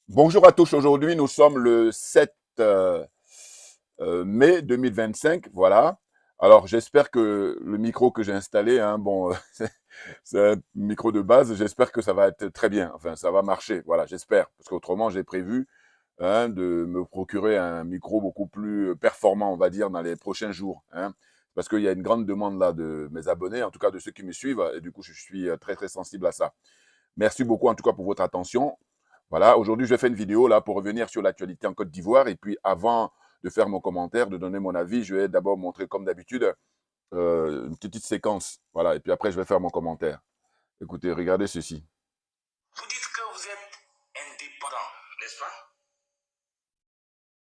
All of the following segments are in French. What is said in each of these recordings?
Bonjour à tous, aujourd'hui nous sommes le 7 mai 2025, voilà. Alors j'espère que le micro que j'ai installé, hein, bon, c'est un micro de base, j'espère que ça va être très bien, enfin ça va marcher, voilà, j'espère. Parce qu'autrement j'ai prévu hein, de me procurer un micro beaucoup plus performant, on va dire, dans les prochains jours. Hein, parce qu'il y a une grande demande là de mes abonnés, en tout cas de ceux qui me suivent, et du coup je suis très très sensible à ça. Merci beaucoup en tout cas pour votre attention. Voilà, aujourd'hui, je fais une vidéo là pour revenir sur l'actualité en Côte d'Ivoire. Et puis, avant de faire mon commentaire, de donner mon avis, je vais d'abord montrer, comme d'habitude, une petite séquence. Voilà, et puis après, je vais faire mon commentaire. Écoutez, regardez ceci. Vous dites que vous êtes indépendant, n'est-ce pas?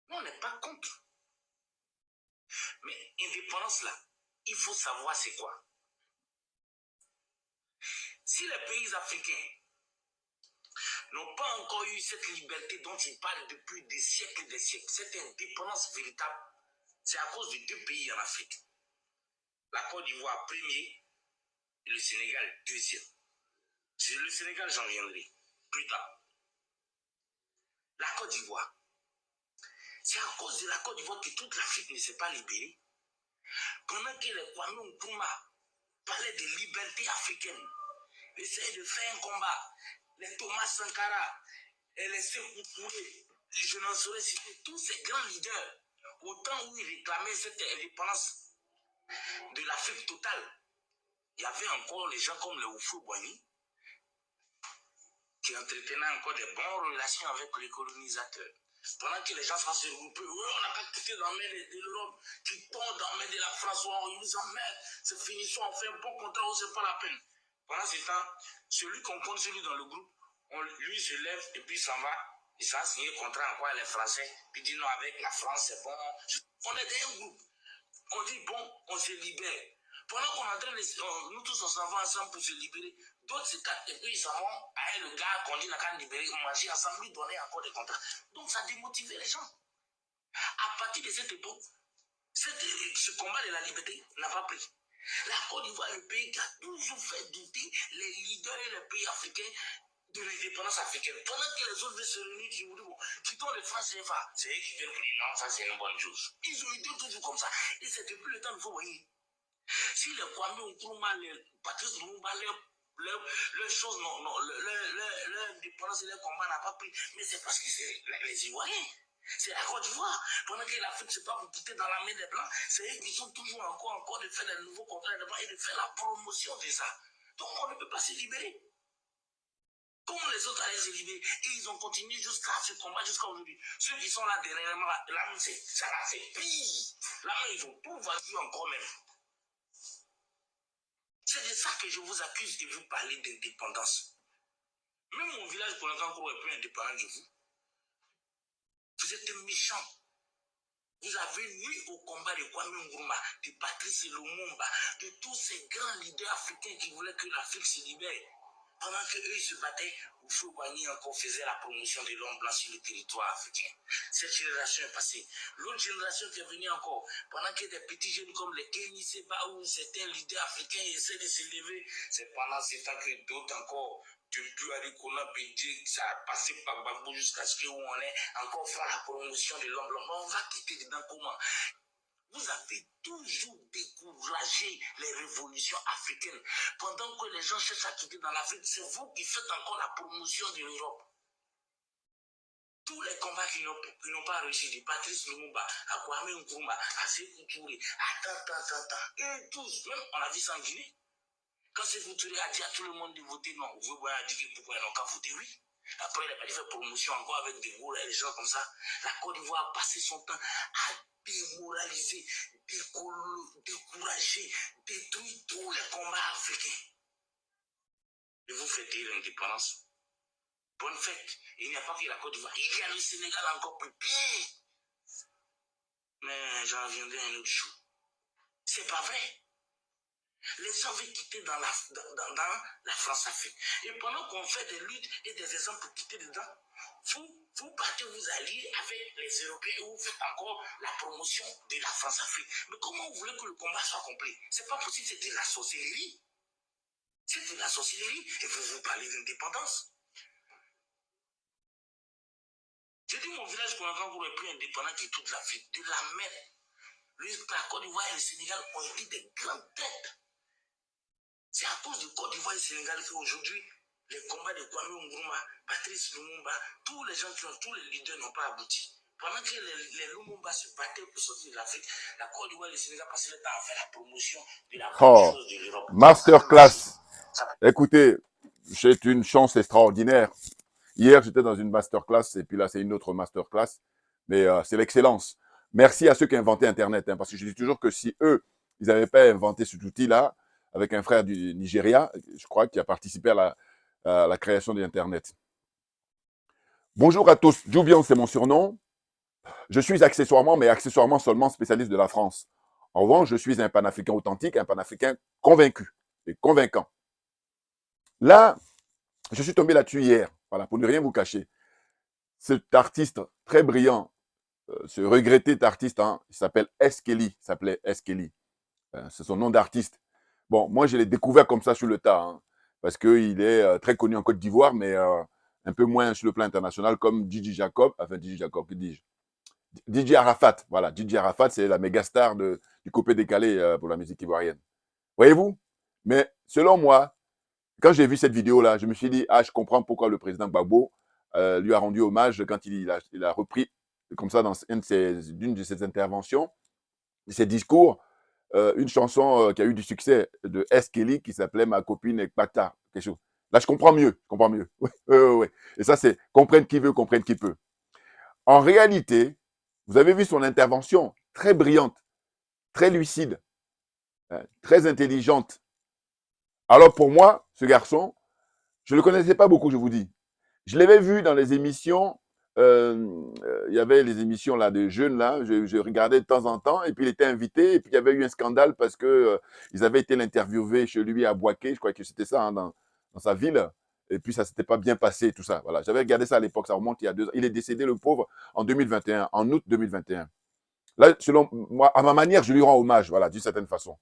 Nous, on n'est pas contre. Mais indépendance, là, il faut savoir c'est quoi. Si les pays africains n'ont pas encore eu cette liberté dont ils parlent depuis des siècles, cette indépendance véritable, c'est à cause de deux pays en Afrique. La Côte d'Ivoire, premier, et le Sénégal, deuxième. Le Sénégal, j'en viendrai plus tard. La Côte d'Ivoire, c'est à cause de la Côte d'Ivoire que toute l'Afrique ne s'est pas libérée. Pendant que les Kwame Nkrumah parlaient de liberté africaine, essayaient de faire un combat, les Thomas Sankara et les Sékou Touré, je n'en saurais citer tous ces grands leaders, au temps où ils réclamaient cette indépendance de l'Afrique totale, il y avait encore les gens comme les Houphouët-Boigny qui entretenaient encore des bonnes relations avec les colonisateurs. Pendant que les gens se regroupaient, on n'a pas quitté dans la main de l'Europe, qui tombe dans la main de la France, on nous emmerde, c'est fini, on fait un bon contrat, c'est pas la peine. Pendant ce temps, celui qu'on compte celui dans le groupe, lui se lève et puis s'en va, il s'en signé le contrat encore les Français, puis dit non, avec la France c'est bon. On est dans un groupe, on dit bon, on se libère. Pendant qu'on est en train de, nous tous on s'en va ensemble pour se libérer, d'autres se tapent et puis ils s'en vont avec le gars qu'on dit n'a qu'à libérer, manger ensemble, lui donner encore des contrats. Donc ça démotivait les gens. À partir de cette époque, ce combat de la liberté n'a pas pris. La Côte d'Ivoire est le pays qui a toujours fait douter les leaders et les pays africains de l'indépendance africaine. Pendant que les autres veulent se réunir, je vous dis, bon, quittons les francs CFA. C'est eux qui viennent pour dire non, ça c'est une bonne chose. Ils ont été toujours comme ça. Et c'est depuis le temps qu'il faut voir. Si les Kwame Nkrumah, les Patrice Lumumba, les choses, leur indépendance et leur combat n'a pas pris. Mais c'est parce que c'est les Ivoiriens. C'est la Côte d'Ivoire. Pendant que l'Afrique se bat pour quitter dans la main des Blancs, c'est eux qui sont toujours encore de faire des nouveaux contrats des Blancs et de faire la promotion de ça. Donc on ne peut pas se libérer. Comment les autres allaient se libérer? Et ils ont continué jusqu'à ce combat, jusqu'à aujourd'hui. Ceux qui sont là dernièrement, là, ça l'a fait pire. Là, ils ont tout vendu encore même. C'est de ça que je vous accuse et vous parlez d'indépendance. Même mon village pour l'instant est plus indépendant que vous. Vous êtes méchant. Vous avez nuit au combat de Kwame Nkrumah, de Patrice Lumumba, de tous ces grands leaders africains qui voulaient que l'Afrique se libère. Pendant qu'eux se battaient, Houphouët-Boigny encore faisait la promotion de l'homme blanc sur le territoire africain. Cette génération est passée. L'autre génération qui est venue encore, pendant que des petits jeunes comme les Kémy Seba ou certains leaders africains essaient de se lever, c'est pendant ce temps que d'autres encore, depuis Arikona Bédé, ça a passé par Bambou jusqu'à ce qu'on est encore faire la promotion de l'homme blanc. Mais on va quitter dedans comment? Vous avez toujours découragé les révolutions africaines. Pendant que les gens cherchent à quitter dans l'Afrique, c'est vous qui faites encore la promotion de l'Europe. Tous les combats qui n'ont pas réussi, de Patrice Lumumba, à Kwame Nkrumah, à Sékou Touré, à tant, et tous, même on a vu ça en Guinée. Quand Sékou Touré a dit à tout le monde de voter non, vous a dit pourquoi ils n'ont qu'à voter oui. Après, il a pas fait promotion encore avec des gros et des gens comme ça. La Côte d'Ivoire a passé son temps à démoraliser, décourager, détruire tous les combats africains. Et vous fêtez l'indépendance. Bonne fête. Il n'y a pas que la Côte d'Ivoire. Il y a le Sénégal encore plus pire. Mais j'en reviendrai un autre jour. C'est pas vrai. Les gens veulent quitter dans la France-Afrique. Et pendant qu'on fait des luttes et des exemples pour quitter dedans, vous partez vous allier avec les Européens et vous faites encore la promotion de la France-Afrique. Mais comment vous voulez que le combat soit complet? C'est pas possible, c'est de la sorcellerie. C'est de la sorcellerie. Et vous parlez d'indépendance. J'ai dit mon village pour le plus indépendant de toute l'Afrique, de la mer. La Côte d'Ivoire et le Sénégal ont été des grandes têtes. C'est à cause de Côte d'Ivoire et Sénégal qu'aujourd'hui, les combats de Kwame Nkrumah, Patrice Lumumba, tous les gens tous les leaders n'ont pas abouti. Pendant que les Lumumba se battaient pour sortir de l'Afrique, la Côte d'Ivoire et le Sénégal passaient le temps à faire la promotion de la bonne chose de l'Europe. Masterclass. Écoutez, c'est une chance extraordinaire. Hier, j'étais dans une masterclass, et puis là, c'est une autre masterclass. Mais c'est l'excellence. Merci à ceux qui ont inventé Internet, hein, parce que je dis toujours que si eux, ils n'avaient pas inventé cet outil-là, avec un frère du Nigeria, je crois, qui a participé à la création d'Internet. Bonjour à tous. Joubian, c'est mon surnom. Je suis accessoirement, mais accessoirement seulement spécialiste de la France. En revanche, je suis un panafricain authentique, un panafricain convaincu et convaincant. Là, je suis tombé là-dessus hier, voilà, pour ne rien vous cacher. Cet artiste très brillant, ce regretté artiste, hein, il s'appelle Eskeli, s'appelait Eskeli. C'est son nom d'artiste. Bon, moi, je l'ai découvert comme ça sur le tas, hein, parce qu'il est très connu en Côte d'Ivoire, mais un peu moins sur le plan international, comme Didi Jacob, enfin Didi Jacob, que dis-je, DJ Arafat, voilà, DJ Arafat, c'est la méga star du coupé décalé pour la musique ivoirienne. Voyez-vous? Mais selon moi, quand j'ai vu cette vidéo-là, je me suis dit, ah, je comprends pourquoi le président Gbagbo lui a rendu hommage quand il a repris, comme ça, dans une de ses interventions, de ses discours, une chanson qui a eu du succès de S. Kelly qui s'appelait Ma copine Ekpata, quelque chose. Là, je comprends mieux, je comprends mieux. Oui, oui, oui. Et ça, c'est comprendre qui veut, comprendre qui peut. En réalité, vous avez vu son intervention très brillante, très lucide, hein, très intelligente. Alors pour moi, ce garçon, je ne le connaissais pas beaucoup, je vous dis. Je l'avais vu dans les émissions, il y avait les émissions là, de jeunes, là, je regardais de temps en temps, et puis il était invité, et puis il y avait eu un scandale parce que ils avaient été l'interviewer chez lui à Boaké, je crois que c'était ça, hein, dans sa ville, et puis ça ne s'était pas bien passé, tout ça. Voilà. J'avais regardé ça à l'époque, ça remonte il y a 2 ans. Il est décédé, le pauvre, en 2021, en août 2021. Là, selon moi, à ma manière, je lui rends hommage, voilà, d'une certaine façon.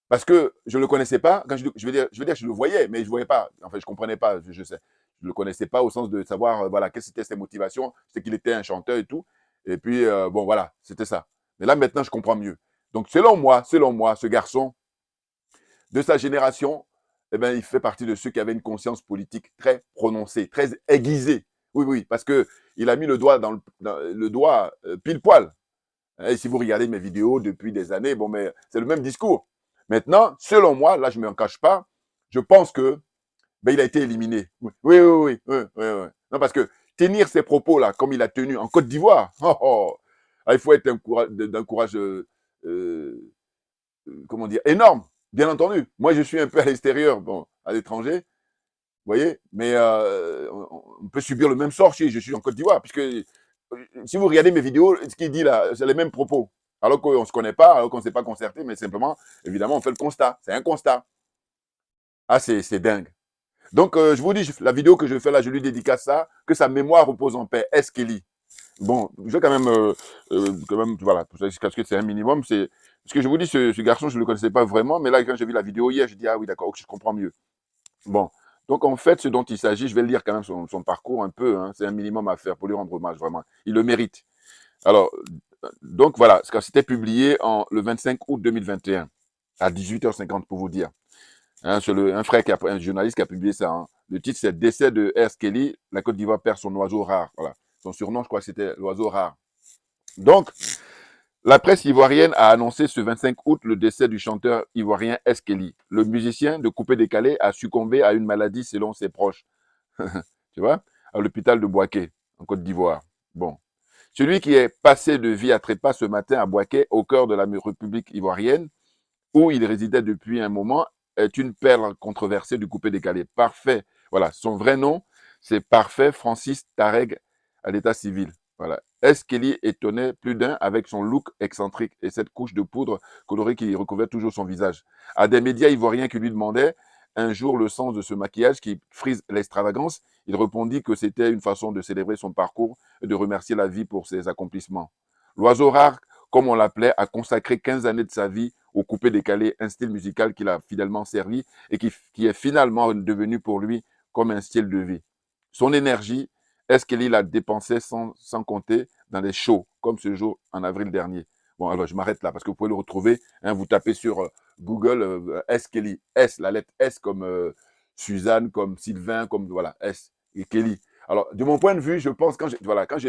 Parce que je ne le connaissais pas, quand je veux dire, je le voyais, mais je ne voyais pas, enfin, je ne comprenais pas, je sais. Je ne le connaissais pas au sens de savoir, voilà, quelles étaient ses motivations, c'est qu'il était un chanteur et tout. Et puis, bon, voilà, c'était ça. Mais là, maintenant, je comprends mieux. Donc, selon moi, ce garçon, de sa génération, eh ben, il fait partie de ceux qui avaient une conscience politique très prononcée, très aiguisée. Oui, oui, parce qu'il a mis le doigt le doigt pile poil. Et si vous regardez mes vidéos depuis des années, bon, mais c'est le même discours. Maintenant, selon moi, là, je ne m'en cache pas, je pense que il a été éliminé. Oui, oui, oui, oui, oui, oui, oui. Non, parce que tenir ces propos-là, comme il a tenu en Côte d'Ivoire, il faut être d'un courage, comment dire, énorme, bien entendu. Moi, je suis un peu à l'extérieur, bon, à l'étranger, vous voyez, mais on peut subir le même sort si je suis en Côte d'Ivoire, puisque si vous regardez mes vidéos, ce qu'il dit là, c'est les mêmes propos. Alors qu'on ne se connaît pas, alors qu'on ne s'est pas concerté, mais simplement, évidemment, on fait le constat. C'est un constat. Ah, c'est dingue. Donc, je vous dis, la vidéo que je fais là, je lui dédicace ça, que sa mémoire repose en paix. Eskeli. Bon, je vais quand même, voilà, parce que c'est un minimum. Parce que je vous dis, ce garçon, je ne le connaissais pas vraiment, mais là, quand j'ai vu la vidéo hier, je dis, ah oui, d'accord, je comprends mieux. Bon, donc en fait, ce dont il s'agit, je vais lire quand même son parcours un peu, hein, c'est un minimum à faire pour lui rendre hommage, vraiment. Il le mérite. Alors, donc voilà, c'était publié le 25 août 2021, à 18h50 pour vous dire. Hein, c'est un frère, un journaliste qui a publié ça. Hein. Le titre, c'est Décès de R. Kelly, la Côte d'Ivoire perd son oiseau rare. Voilà. Son surnom, je crois que c'était l'oiseau rare. Donc, la presse ivoirienne a annoncé ce 25 août le décès du chanteur ivoirien S. Kelly. Le musicien de coupé-décalé a succombé à une maladie selon ses proches. Tu vois, à l'hôpital de Boaké, en Côte d'Ivoire. Bon. Celui qui est passé de vie à trépas ce matin à Boaké, au cœur de la République ivoirienne, où il résidait depuis un moment, est une perle controversée du coupé-décalé. Parfait. Voilà. Son vrai nom, c'est Parfait Francis Tareg à l'état civil. Voilà. S. Kelly étonnait plus d'un avec son look excentrique et cette couche de poudre colorée qui recouvrait toujours son visage. À des médias ivoiriens qui lui demandaient un jour le sens de ce maquillage qui frise l'extravagance, il répondit que c'était une façon de célébrer son parcours et de remercier la vie pour ses accomplissements. L'oiseau rare, comme on l'appelait, a consacré 15 années de sa vie au coupé-décalé, un style musical qu'il a fidèlement servi et qui est finalement devenu pour lui comme un style de vie. Son énergie S. Kelly l'a dépensé sans compter dans les shows, comme ce jour en avril dernier. Bon, alors je m'arrête là parce que vous pouvez le retrouver. Hein, vous tapez sur Google S. Kelly. S, la lettre S comme Suzanne, comme Sylvain, comme voilà, S et Kelly. Alors, de mon point de vue, je pense, quand je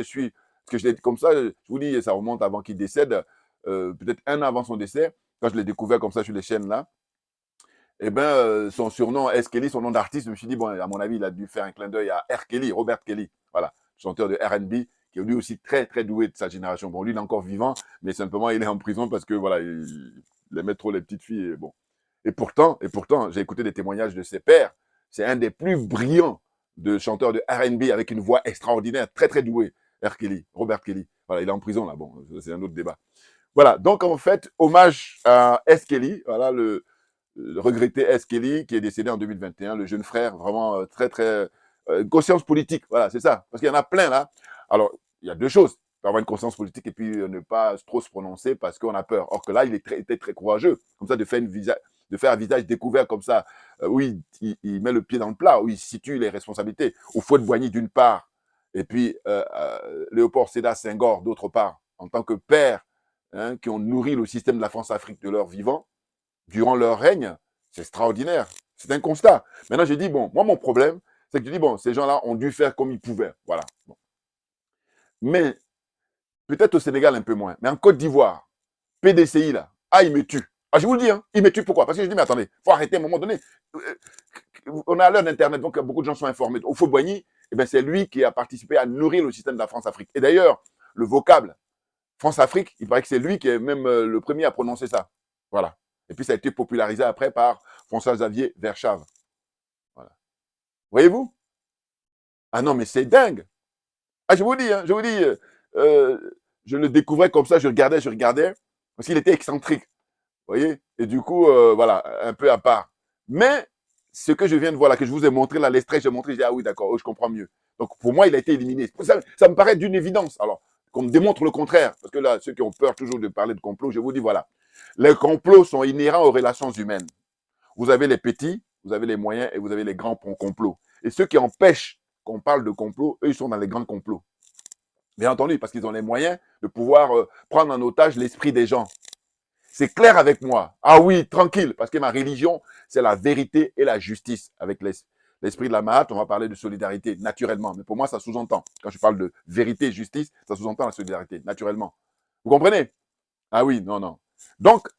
suis, parce que je comme ça, je vous dis, ça remonte avant qu'il décède, peut-être un an avant son décès, quand je l'ai découvert comme ça sur les chaînes là, eh ben, son surnom, S. Kelly, son nom d'artiste, je me suis dit, bon, à mon avis, il a dû faire un clin d'œil à R. Kelly, Robert Kelly, voilà, chanteur de R&B, qui est lui aussi très, très doué de sa génération. Bon, lui, il est encore vivant, mais simplement, il est en prison parce que, voilà, il aimait trop les petites filles, et bon. Et pourtant, j'ai écouté des témoignages de ses pères. C'est un des plus brillants de chanteurs de R&B avec une voix extraordinaire, très, très doué. R. Kelly, Robert Kelly. Voilà, il est en prison, là, bon, c'est un autre débat. Voilà, donc en fait, hommage à S. Kelly, voilà, le regretté S. Kelly, qui est décédé en 2021, le jeune frère, vraiment très, très. Conscience politique, voilà, c'est ça. Parce qu'il y en a plein là. Alors, il y a deux choses. Avoir une conscience politique et puis ne pas trop se prononcer parce qu'on a peur. Or que là, était très courageux, comme ça, de faire un visage découvert comme ça, où il met le pied dans le plat, où il situe les responsabilités. Au Fouet-de-Boigny, d'une part, et puis Léopold Sédar Senghor, d'autre part, en tant que père, hein, qui ont nourri le système de la France-Afrique de leur vivant, durant leur règne, c'est extraordinaire. C'est un constat. Maintenant, j'ai dit, bon, moi, mon problème, c'est que je dis, bon, ces gens-là ont dû faire comme ils pouvaient. Voilà. Bon. Mais, peut-être au Sénégal un peu moins. Mais en Côte d'Ivoire, PDCI, là, ah, il me tue. Ah, je vous le dis, hein, il me tue pourquoi? Parce que je dis, mais attendez, il faut arrêter à un moment donné. On a l'heure d'Internet, donc beaucoup de gens sont informés. Au Faux-Boigny, eh ben, c'est lui qui a participé à nourrir le système de la France-Afrique. Et d'ailleurs, le vocable France-Afrique, il paraît que c'est lui qui est même le premier à prononcer ça. Voilà. Et puis ça a été popularisé après par François-Xavier Verschave. Voilà. Voyez-vous? Ah non, mais c'est dingue. Ah, je vous dis, euh, je le découvrais comme ça, je regardais, parce qu'il était excentrique. Vous voyez? Et du coup, voilà, un peu à part. Mais ce que je viens de voir là, que je vous ai montré là, l'extrait, j'ai montré, j'ai dit, ah oui, d'accord, oh, je comprends mieux. Donc pour moi, il a été éliminé. Ça me paraît d'une évidence. Alors, qu'on me démontre le contraire, parce que là, ceux qui ont peur toujours de parler de complot, je vous dis, voilà. Les complots sont inhérents aux relations humaines. Vous avez les petits, vous avez les moyens et vous avez les grands complots. Et ceux qui empêchent qu'on parle de complot, eux, ils sont dans les grands complots. Bien entendu, parce qu'ils ont les moyens de pouvoir prendre en otage l'esprit des gens. C'est clair avec moi. Ah oui, tranquille, parce que ma religion, c'est la vérité et la justice. Avec l'esprit de la Mahat, on va parler de solidarité, naturellement. Mais pour moi, ça sous-entend. Quand je parle de vérité et justice, ça sous-entend la solidarité, naturellement. Vous comprenez? Ah oui, non, non. Donc,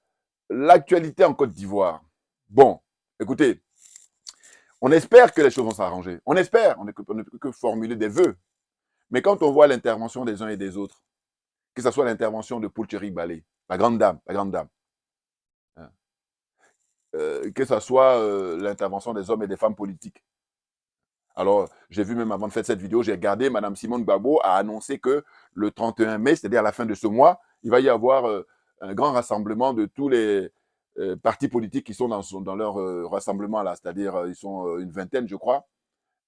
l'actualité en Côte d'Ivoire. Bon, écoutez, on espère que les choses vont s'arranger. On espère, on ne peut que formuler des vœux. Mais quand on voit l'intervention des uns et des autres, que ce soit l'intervention de Poulcheri Balé, la grande dame, hein, que ce soit l'intervention des hommes et des femmes politiques. Alors, j'ai vu même avant de faire cette vidéo, j'ai regardé, Mme Simone Gbagbo a annoncé que le 31 mai, c'est-à-dire à la fin de ce mois, il va y avoir un grand rassemblement de tous les partis politiques qui sont dans leur rassemblement là, c'est-à-dire ils sont une vingtaine, je crois.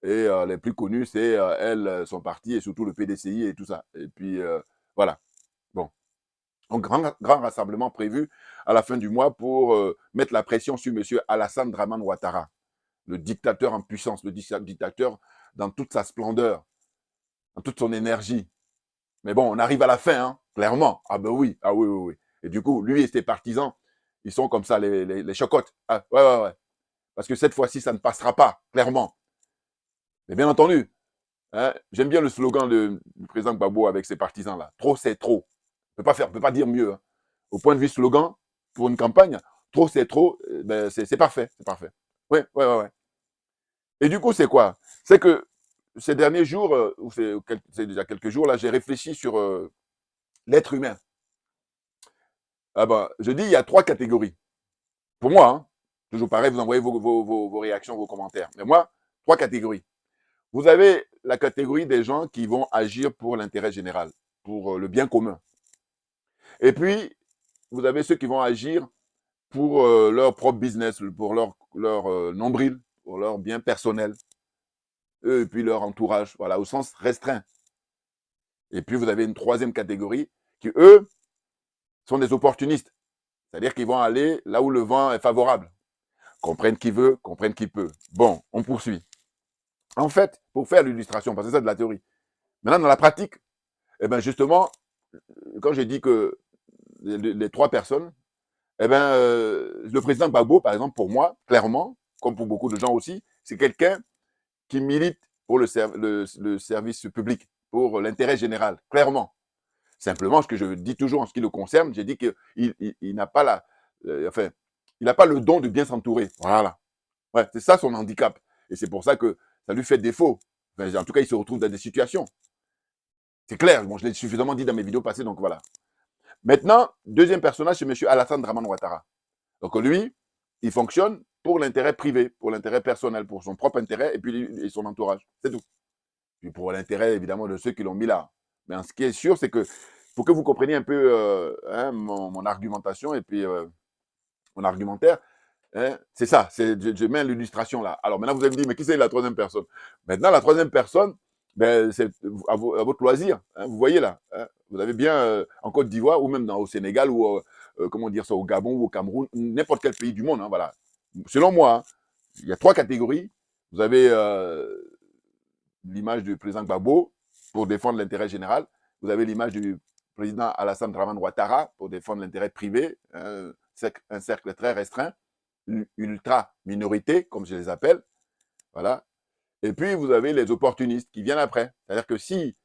Et les plus connus, c'est elle, son parti et surtout le PDCI et tout ça. Et puis, voilà. Bon. Donc, grand rassemblement prévu à la fin du mois pour mettre la pression sur M. Alassane Draman Ouattara, le dictateur en puissance, le dictateur dans toute sa splendeur, dans toute son énergie. Mais bon, on arrive à la fin, hein, clairement. Ah ben oui, ah oui, oui, oui. Et du coup, lui et ses partisans, ils sont comme ça, les chocottes. Ah, ouais, ouais, ouais. Parce que cette fois-ci, ça ne passera pas, clairement. Mais bien entendu, hein, j'aime bien le slogan du président Gbagbo avec ses partisans là. Trop, c'est trop. On ne peut pas dire mieux. Hein. Au point de vue slogan, pour une campagne, trop, c'est trop, ben, c'est parfait. C'est parfait. Oui, oui, oui. Ouais. Et du coup, c'est quoi? C'est que ces derniers jours, ou c'est déjà quelques jours, là, j'ai réfléchi sur l'être humain. Ah ben, je dis, il y a trois catégories. Pour moi, hein, toujours pareil, vous envoyez vos réactions, vos commentaires. Mais moi, trois catégories. Vous avez la catégorie des gens qui vont agir pour l'intérêt général, pour le bien commun. Et puis, vous avez ceux qui vont agir pour leur propre business, pour leur nombril, pour leur bien personnel, eux et puis leur entourage, voilà, au sens restreint. Et puis, vous avez une troisième catégorie qui, eux, sont des opportunistes. C'est-à-dire qu'ils vont aller là où le vent est favorable. Comprennent qui veut, comprennent qui peut. Bon, on poursuit. En fait, pour faire l'illustration, parce que c'est ça de la théorie, Maintenant, dans la pratique, eh ben justement, quand j'ai dit que les trois personnes, eh ben, le président Gbagbo, par exemple, pour moi, clairement, comme pour beaucoup de gens aussi, c'est quelqu'un qui milite pour le service public, pour l'intérêt général, clairement. Simplement, ce que je dis toujours en ce qui le concerne, j'ai dit qu'il il n'a pas enfin, il n'a pas le don de bien s'entourer. Voilà. Ouais, c'est ça son handicap. Et c'est pour ça que ça lui fait défaut. Enfin, en tout cas, il se retrouve dans des situations. C'est clair. Bon, je l'ai suffisamment dit dans mes vidéos passées, donc voilà. Maintenant, deuxième personnage, c'est M. Alassane Draman Ouattara. Donc lui, il fonctionne pour l'intérêt privé, pour l'intérêt personnel, pour son propre intérêt et puis et son entourage. C'est tout. Puis pour l'intérêt, évidemment, de ceux qui l'ont mis là. Mais ce qui est sûr, c'est que pour que vous compreniez un peu mon argumentation et puis mon argumentaire, hein, c'est ça. Je mets l'illustration là. Alors maintenant, vous allez me dire, mais qui c'est la troisième personne? Maintenant, la troisième personne, ben, c'est à votre loisir. Hein, vous voyez là. Hein, vous avez bien en Côte d'Ivoire ou même au Sénégal ou comment dire ça, au Gabon ou au Cameroun, n'importe quel pays du monde. Hein, voilà. Selon moi, hein, il y a trois catégories. Vous avez l'image du président Gbagbo pour défendre l'intérêt général. Vous avez l'image du président Alassane Draman Ouattara pour défendre l'intérêt privé, un cercle très restreint, une ultra minorité, comme je les appelle. Voilà. Et puis, vous avez les opportunistes qui viennent après. C'est-à-dire que si,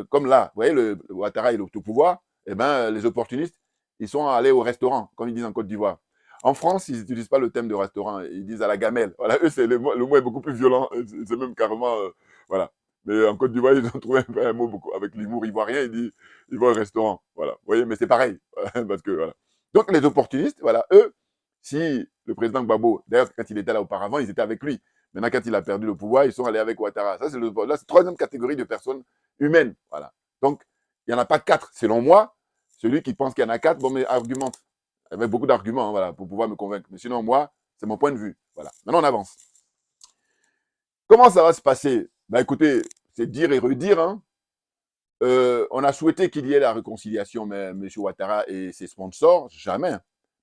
comme là, vous voyez, le Ouattara est au pouvoir, eh ben, les opportunistes, ils sont allés au restaurant, comme ils disent en Côte d'Ivoire. En France, ils n'utilisent pas le thème de restaurant, ils disent à la gamelle. Voilà, eux, le mot est beaucoup plus violent, c'est même carrément, voilà. Mais en Côte d'Ivoire, ils ont trouvé un mot beaucoup, avec l'humour ivoirien, ils vont au restaurant. Voilà, vous voyez, mais c'est pareil, parce que, voilà. Donc, les opportunistes, voilà, eux, si le président Gbagbo, d'ailleurs, quand il était là auparavant, ils étaient avec lui. Maintenant, quand il a perdu le pouvoir, ils sont allés avec Ouattara. Ça, c'est la troisième catégorie de personnes humaines. Voilà. Donc, il n'y en a pas quatre. Selon moi, celui qui pense qu'il y en a quatre, bon, mais argumente. Avec beaucoup d'arguments, hein, voilà, pour pouvoir me convaincre. Mais sinon, moi, c'est mon point de vue. Voilà. Maintenant, on avance. Comment ça va se passer? Ben, écoutez, c'est dire et redire. Hein. On a souhaité qu'il y ait la réconciliation, mais M. Ouattara et ses sponsors, jamais.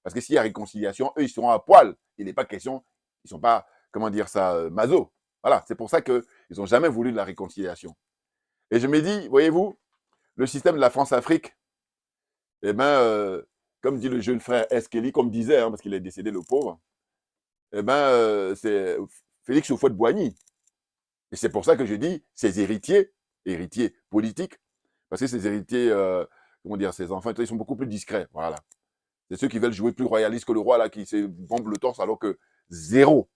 Parce que s'il y a réconciliation, eux, ils seront à poil. Il n'est pas question, ils ne sont pas, comment dire ça, maso. Voilà, c'est pour ça qu'ils n'ont jamais voulu de la réconciliation. Et je me dis, voyez-vous, le système de la France-Afrique, eh bien, comme dit le jeune frère Eskeli, comme disait, hein, parce qu'il est décédé, le pauvre, eh bien, c'est Félix Houphouët-Boigny. Et c'est pour ça que je dis, ses héritiers politiques, parce que ces héritiers, comment dire, ces enfants, ils sont beaucoup plus discrets. Voilà. C'est ceux qui veulent jouer plus royaliste que le roi, là, qui se bombe le torse, alors que zéro.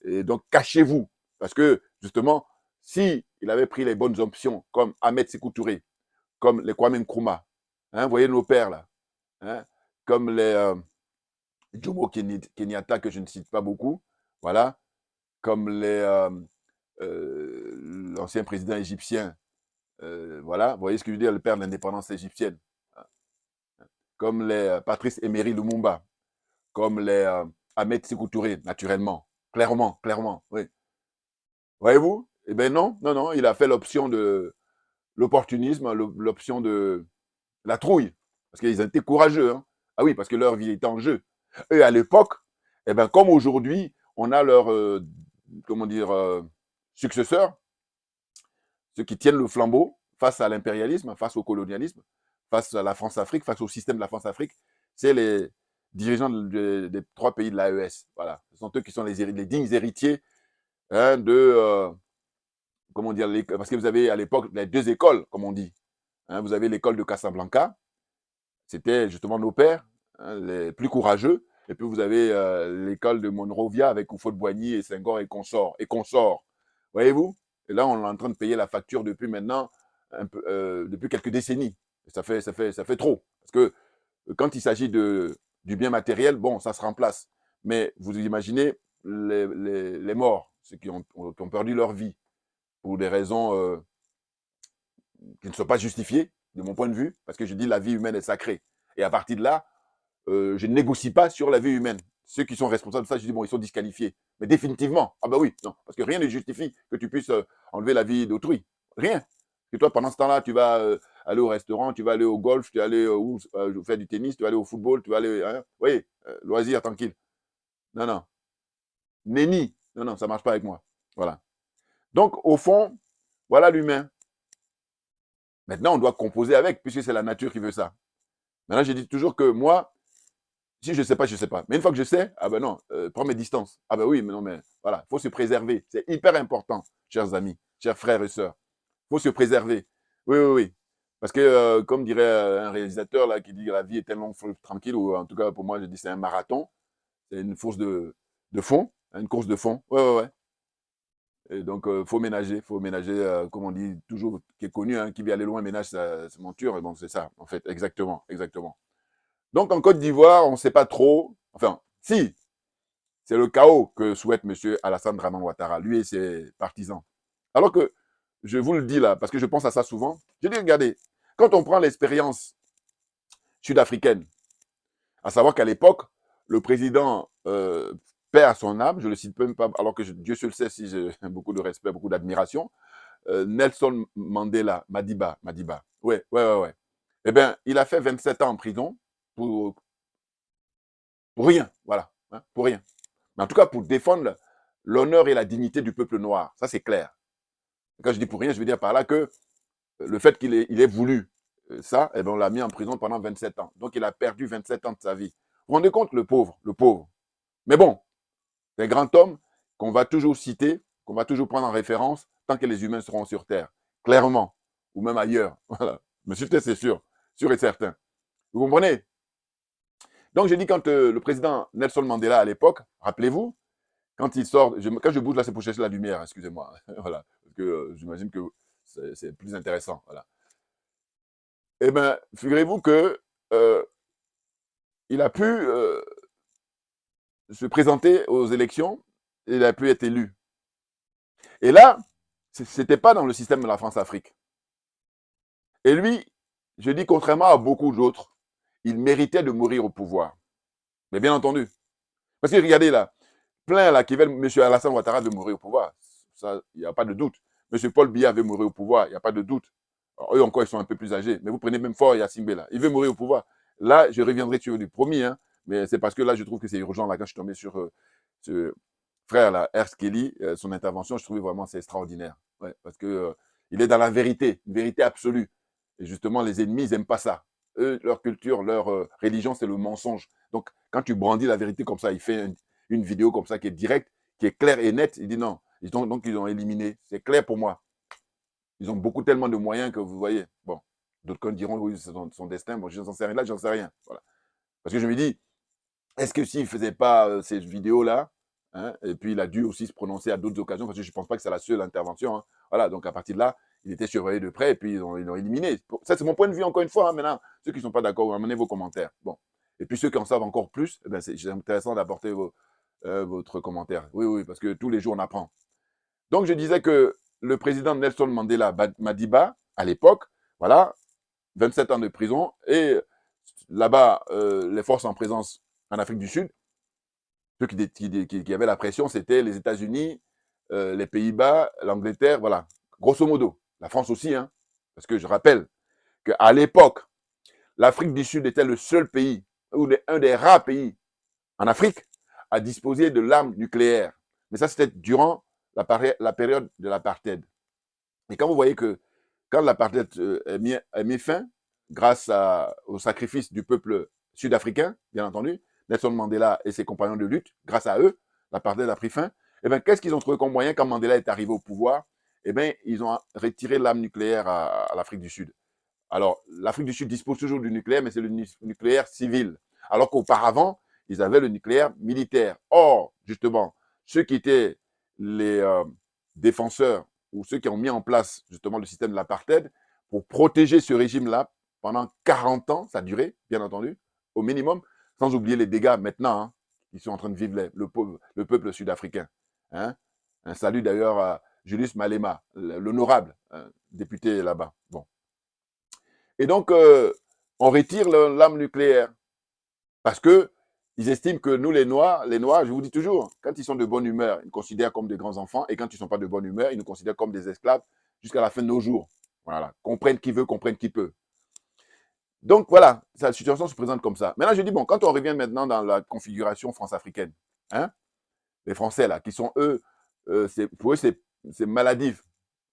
Et donc, cachez-vous. Parce que, justement, si il avait pris les bonnes options, comme Ahmed Sékou Touré, comme les Kwame Nkrumah, hein, vous voyez nos pères, là, hein, comme les Jomo Kenyatta, que je ne cite pas beaucoup, voilà, comme l'ancien président égyptien, voilà, vous voyez ce que je veux dire, le père de l'indépendance égyptienne, comme les Patrice Emery Lumumba, comme les Ahmed Sékou Touré, naturellement, clairement, oui. Voyez-vous? Eh bien non, non, non, il a fait l'option de l'opportunisme, l'option de la trouille, parce qu'ils étaient courageux. Hein. Ah oui, parce que leur vie était en jeu. Et à l'époque, eh ben, comme aujourd'hui, on a leur, comment dire, successeurs, ceux qui tiennent le flambeau face à l'impérialisme, face au colonialisme, face à la France-Afrique, face au système de la France-Afrique, c'est les dirigeants des trois pays de l'AES. Voilà. Ce sont eux qui sont les dignes héritiers hein, de, comment dire, parce que vous avez à l'époque les deux écoles, comme on dit. Hein, vous avez l'école de Casablanca, c'était justement nos pères, hein, les plus courageux. Et puis vous avez l'école de Monrovia avec Houphouët-Boigny et Senghor et consorts. Voyez-vous? Et là, on est en train de payer la facture depuis maintenant, depuis quelques décennies. Et ça fait trop. Parce que quand il s'agit du bien matériel, bon, ça se remplace. Mais vous imaginez les morts, ceux qui ont perdu leur vie pour des raisons qui ne sont pas justifiées, de mon point de vue, parce que je dis la vie humaine est sacrée. Et à partir de là, je ne négocie pas sur la vie humaine. Ceux qui sont responsables de ça, je dis, bon, ils sont disqualifiés. Mais définitivement, ah ben oui, non, parce que rien ne justifie que tu puisses enlever la vie d'autrui. Rien. Et toi, pendant ce temps-là, tu vas aller au restaurant, tu vas aller au golf, tu vas aller faire du tennis, tu vas aller au football, tu vas aller, hein, vous voyez, loisir, tranquille. Non, non. Nenni. Non, non, ça ne marche pas avec moi. Voilà. Donc, au fond, voilà l'humain. Maintenant, on doit composer avec, puisque c'est la nature qui veut ça. Maintenant, je dis toujours que moi, si je ne sais pas, je ne sais pas. Mais une fois que je sais, ah ben non, prends mes distances. Ah ben oui, mais non, mais voilà, il faut se préserver. C'est hyper important, chers amis, chers frères et sœurs. Il faut se préserver. Oui, oui, oui. Parce que, comme dirait un réalisateur là, qui dit que la vie est tellement tranquille, ou en tout cas pour moi, je dis c'est un marathon, c'est une course de fond, hein, une course de fond. Ouais, ouais, ouais. Et donc, faut ménager, comme on dit toujours, qui est connu, hein, qui veut aller loin ménage sa monture. Et bon, c'est ça, en fait, exactement, exactement. Donc, en Côte d'Ivoire, on ne sait pas trop. Enfin, si, c'est le chaos que souhaite M. Alassane Draman Ouattara, lui et ses partisans. Alors que, je vous le dis là, parce que je pense à ça souvent, je dis, regardez, quand on prend l'expérience sud-africaine, à savoir qu'à l'époque, le président paix à son âme, je le cite même pas, alors que Dieu seul sait si j'ai beaucoup de respect, beaucoup d'admiration, Nelson Mandela, Madiba, ouais, ouais, ouais, ouais. Eh bien, il a fait 27 ans en prison pour, pour rien, voilà, hein, pour rien. Mais en tout cas, pour défendre l'honneur et la dignité du peuple noir, ça c'est clair. Quand je dis pour rien, je veux dire par là que le fait qu'il ait voulu ça, eh ben, on l'a mis en prison pendant 27 ans. Donc il a perdu 27 ans de sa vie. Vous vous rendez compte, le pauvre, le pauvre. Mais bon, c'est un grand homme qu'on va toujours citer, qu'on va toujours prendre en référence tant que les humains seront sur Terre. Clairement. Ou même ailleurs. Voilà. Mais c'est sûr. Sûr et certain. Vous comprenez? Donc, j'ai dit quand le président Nelson Mandela, à l'époque, rappelez-vous, quand il sort, quand je bouge là, c'est pour chercher la lumière, excusez-moi. Voilà. Parce que j'imagine que c'est plus intéressant. Voilà. Eh bien, figurez-vous que il a pu se présenter aux élections et il a pu être élu. Et là, c'était pas dans le système de la France-Afrique. Et lui, je dis contrairement à beaucoup d'autres, il méritait de mourir au pouvoir. Mais bien entendu. Parce que regardez là, plein là qui veulent, M. Alassane Ouattara veut mourir au pouvoir. Ça, il n'y a pas de doute. M. Paul Biya veut mourir au pouvoir, il n'y a pas de doute. Alors, eux encore, ils sont un peu plus âgés. Mais vous prenez même fort Yacine là. Il veut mourir au pouvoir. Là, je reviendrai sur lui, promis, hein, mais c'est parce que là, je trouve que c'est urgent. Là, quand je suis tombé sur ce frère là, Ernst Kelly, son intervention, je trouvais vraiment c'est extraordinaire. Ouais, parce que il est dans la vérité, une vérité absolue. Et justement, les ennemis, ils n'aiment pas ça. Eux, leur culture, leur religion, c'est le mensonge. Donc, quand tu brandis la vérité comme ça, il fait une vidéo comme ça qui est directe, qui est claire et nette. Il dit non. Donc, ils ont éliminé. C'est clair pour moi. Ils ont beaucoup tellement de moyens que vous voyez. Bon, d'autres diront oui, c'est son destin. Bon, je n'en sais rien. Là, j'en sais rien. Voilà. Parce que je me dis, est-ce que s'il ne faisait pas ces vidéos-là, hein, et puis il a dû aussi se prononcer à d'autres occasions, parce que je ne pense pas que c'est la seule intervention. Hein. Voilà, donc à partir de là, il était surveillé de près, et puis ils l'ont éliminé. Ça, c'est mon point de vue, encore une fois. Hein, maintenant, ceux qui ne sont pas d'accord, amenez vos commentaires. Bon. Et puis ceux qui en savent encore plus, eh ben, c'est intéressant d'apporter votre commentaire. Oui, oui, parce que tous les jours, on apprend. Donc, je disais que le président Nelson Mandela Madiba, à l'époque, voilà, 27 ans de prison, et là-bas, les forces en présence en Afrique du Sud, ceux qui avaient la pression, c'était les États-Unis, les Pays-Bas, l'Angleterre, voilà. Grosso modo. La France aussi, hein. Parce que je rappelle qu'à l'époque, l'Afrique du Sud était le seul pays, ou un des rares pays en Afrique, à disposer de l'arme nucléaire. Mais ça, c'était durant la période de l'apartheid. Et quand vous voyez que quand l'apartheid est mis fin, grâce au sacrifice du peuple sud-africain, bien entendu, Nelson Mandela et ses compagnons de lutte, grâce à eux, l'apartheid a pris fin. Eh bien, qu'est-ce qu'ils ont trouvé comme moyen quand Mandela est arrivé au pouvoir? Eh bien, ils ont retiré l'arme nucléaire à l'Afrique du Sud. Alors, l'Afrique du Sud dispose toujours du nucléaire, mais c'est le nucléaire civil. Alors qu'auparavant, ils avaient le nucléaire militaire. Or, justement, ceux qui étaient les défenseurs ou ceux qui ont mis en place justement le système de l'apartheid pour protéger ce régime-là pendant 40 ans, ça a duré, bien entendu, au minimum, sans oublier les dégâts maintenant hein, qui sont en train de vivre le peuple sud-africain. Hein. Un salut d'ailleurs à Julius Malema, l'honorable député là-bas. Bon. Et donc, on retire l'arme nucléaire parce que ils estiment que nous, les Noirs, je vous dis toujours, quand ils sont de bonne humeur, ils nous considèrent comme des grands enfants, et quand ils ne sont pas de bonne humeur, ils nous considèrent comme des esclaves jusqu'à la fin de nos jours. Voilà, comprenne qui veut, comprenne qui peut. Donc voilà, la situation se présente comme ça. Maintenant, je dis, bon, quand on revient maintenant dans la configuration france-africaine, hein, les Français, là, qui sont eux, pour eux, c'est maladif.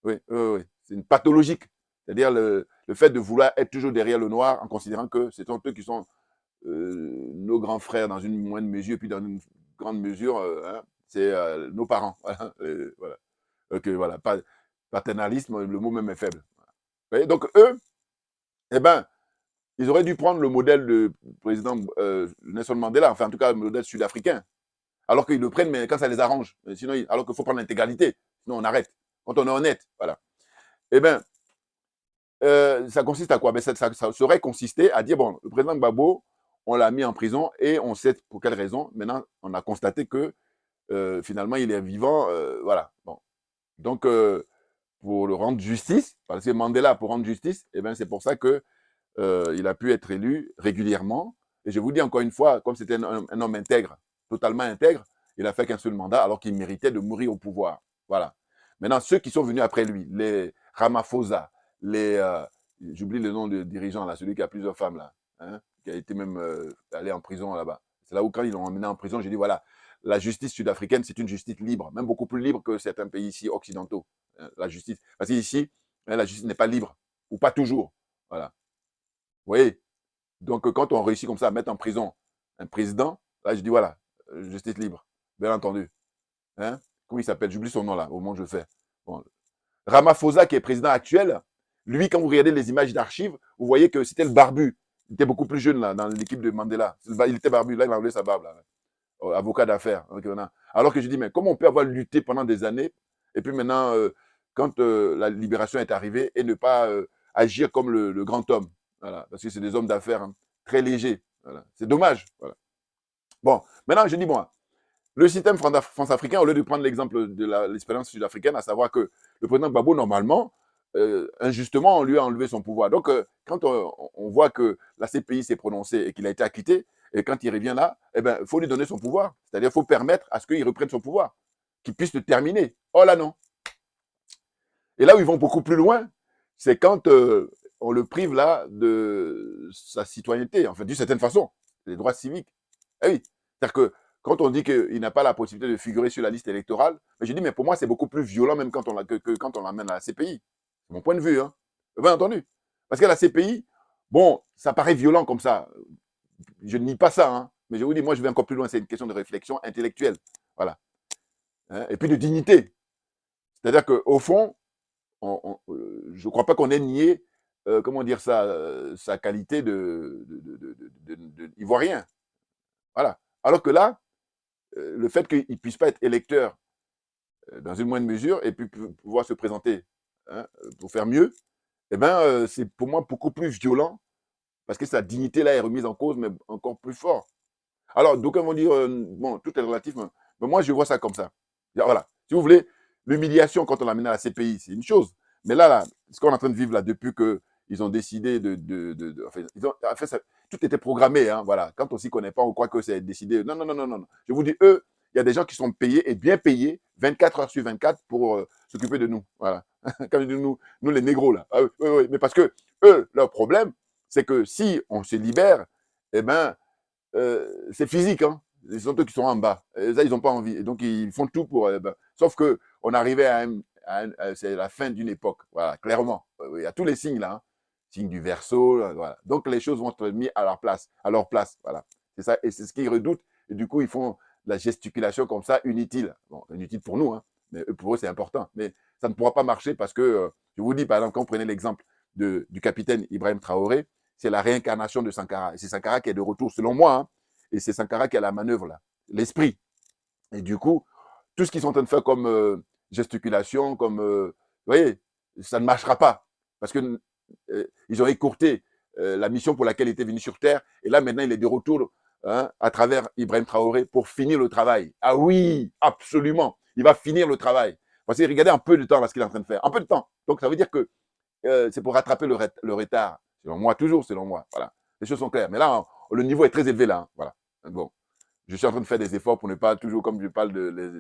Oui, oui, oui. C'est une pathologique. C'est-à-dire le fait de vouloir être toujours derrière le noir en considérant que ce sont eux qui sont nos grands frères dans une moindre mesure, puis dans une grande mesure, hein, c'est nos parents. Voilà. Voilà. Ok, voilà. Paternalisme, le mot même est faible. Vous voyez, donc eux, eh ben, ils auraient dû prendre le modèle du président Nelson Mandela, enfin en tout cas le modèle sud-africain, alors qu'ils le prennent, mais quand ça les arrange. Sinon, alors qu'il faut prendre l'intégralité, sinon on arrête. Quand on est honnête, voilà. Eh bien, ça consiste à quoi? Ben, ça serait consisté à dire, bon, le président Gbagbo, on l'a mis en prison et on sait pour quelle raison. Maintenant, on a constaté que finalement, il est vivant. Voilà. Bon. Donc, pour le rendre justice, parce que Mandela, pour rendre justice, eh ben, c'est pour ça que il a pu être élu régulièrement. Et je vous dis encore une fois, comme c'était un homme intègre, totalement intègre, il a fait qu'un seul mandat alors qu'il méritait de mourir au pouvoir. Voilà. Maintenant, ceux qui sont venus après lui, les Ramaphosa, les, j'oublie le nom du dirigeant là, celui qui a plusieurs femmes là, hein, qui a été même allé en prison là-bas. C'est là où quand ils l'ont emmené en prison, j'ai dit voilà, la justice sud-africaine, c'est une justice libre, même beaucoup plus libre que certains pays ici occidentaux. Hein, la justice, parce qu'ici, hein, la justice n'est pas libre, ou pas toujours. Voilà. Vous voyez? Donc, quand on réussit comme ça à mettre en prison un président, là, je dis voilà, justice libre, bien entendu. Hein? Comment il s'appelle? J'oublie son nom là, au moment où je fais. Bon. Ramaphosa, qui est président actuel, lui, quand vous regardez les images d'archives, vous voyez que c'était le barbu. Il était beaucoup plus jeune là, dans l'équipe de Mandela. Il était barbu, là, il a enlevé sa barbe. Là. Avocat d'affaires. Alors que je dis, mais comment on peut avoir lutté pendant des années, et puis maintenant, quand la libération est arrivée, et ne pas agir comme le grand homme. Voilà, parce que c'est des hommes d'affaires hein, très légers. Voilà. C'est dommage. Voilà. Bon, maintenant, je dis, bon, le système France-africain, au lieu de prendre l'exemple de l'expérience sud-africaine, à savoir que le président Gbagbo, normalement, injustement, on lui a enlevé son pouvoir. Donc, quand on voit que la CPI s'est prononcée et qu'il a été acquitté, et quand il revient là, eh ben, il faut lui donner son pouvoir. C'est-à-dire qu'il faut permettre à ce qu'il reprenne son pouvoir, qu'il puisse le terminer. Oh là non. Et là où ils vont beaucoup plus loin, c'est quand on le prive là de sa citoyenneté, enfin d'une certaine façon, des droits civiques. Eh oui, c'est-à-dire que quand on dit qu'il n'a pas la possibilité de figurer sur la liste électorale, mais je dis mais pour moi c'est beaucoup plus violent même quand que quand on l'amène à la CPI. C'est mon point de vue, hein. Bien entendu. Parce que la CPI, bon, ça paraît violent comme ça. Je ne nie pas ça, hein. Mais je vous dis, moi je vais encore plus loin, c'est une question de réflexion intellectuelle. Voilà. Hein, et puis de dignité. C'est-à-dire qu'au fond, je ne crois pas qu'on ait nié, comment dire ça, sa qualité d'Ivoirien. Voilà. Alors que là, le fait qu'il ne puisse pas être électeur dans une moindre mesure et puis pouvoir se présenter hein, pour faire mieux, eh ben, c'est pour moi beaucoup plus violent parce que sa dignité là est remise en cause, mais encore plus fort. Alors, d'aucuns vont dire, bon, tout est relatif, mais moi je vois ça comme ça. Voilà. Si vous voulez, l'humiliation quand on l'amène à la CPI, c'est une chose. Mais là, ce qu'on est en train de vivre là, depuis qu'ils ont décidé enfin, en fait, tout était programmé, hein, voilà. Quand on s'y connaît pas, on croit que c'est décidé. Non, non, non, non, non. Je vous dis, eux, il y a des gens qui sont payés et bien payés 24 heures sur 24 pour s'occuper de nous. Voilà. Comme je dis, nous les négros, là. Ah, oui, oui, oui. Mais parce que eux, leur problème, c'est que si on se libère, eh ben, c'est physique, hein. Ce sont eux qui sont en bas. Et ça, ils n'ont pas envie. Et donc, ils font tout pour. Sauf qu'on arrivait c'est la fin d'une époque. Voilà, clairement. Il y a tous les signes là. Hein. Signes du Verseau. Voilà. Donc, les choses vont être mises à leur place. À leur place. Voilà. C'est ça. Et c'est ce qu'ils redoutent. Et du coup, ils font la gesticulation comme ça, inutile. Bon, inutile pour nous, hein. Mais pour eux, c'est important. Mais ça ne pourra pas marcher parce que, je vous dis, par exemple, quand vous prenez l'exemple du capitaine Ibrahim Traoré, c'est la réincarnation de Sankara. Et c'est Sankara qui est de retour, selon moi. Hein. Et c'est Sankara qui a la manœuvre, là. L'esprit. Et du coup, tout ce qu'ils sont en train de faire comme gesticulation, comme. Vous voyez, ça ne marchera pas. Parce que ils ont écourté la mission pour laquelle il était venu sur Terre. Et là, maintenant, il est de retour hein, à travers Ibrahim Traoré pour finir le travail. Ah oui, absolument. Il va finir le travail. Parce que regardez un peu de temps là, ce qu'il est en train de faire. Un peu de temps. Donc, ça veut dire que c'est pour rattraper le retard. Selon moi, toujours selon moi. Voilà. Les choses sont claires. Mais là, le niveau est très élevé là. Hein. Voilà. Bon. Je suis en train de faire des efforts pour ne pas toujours, comme je parle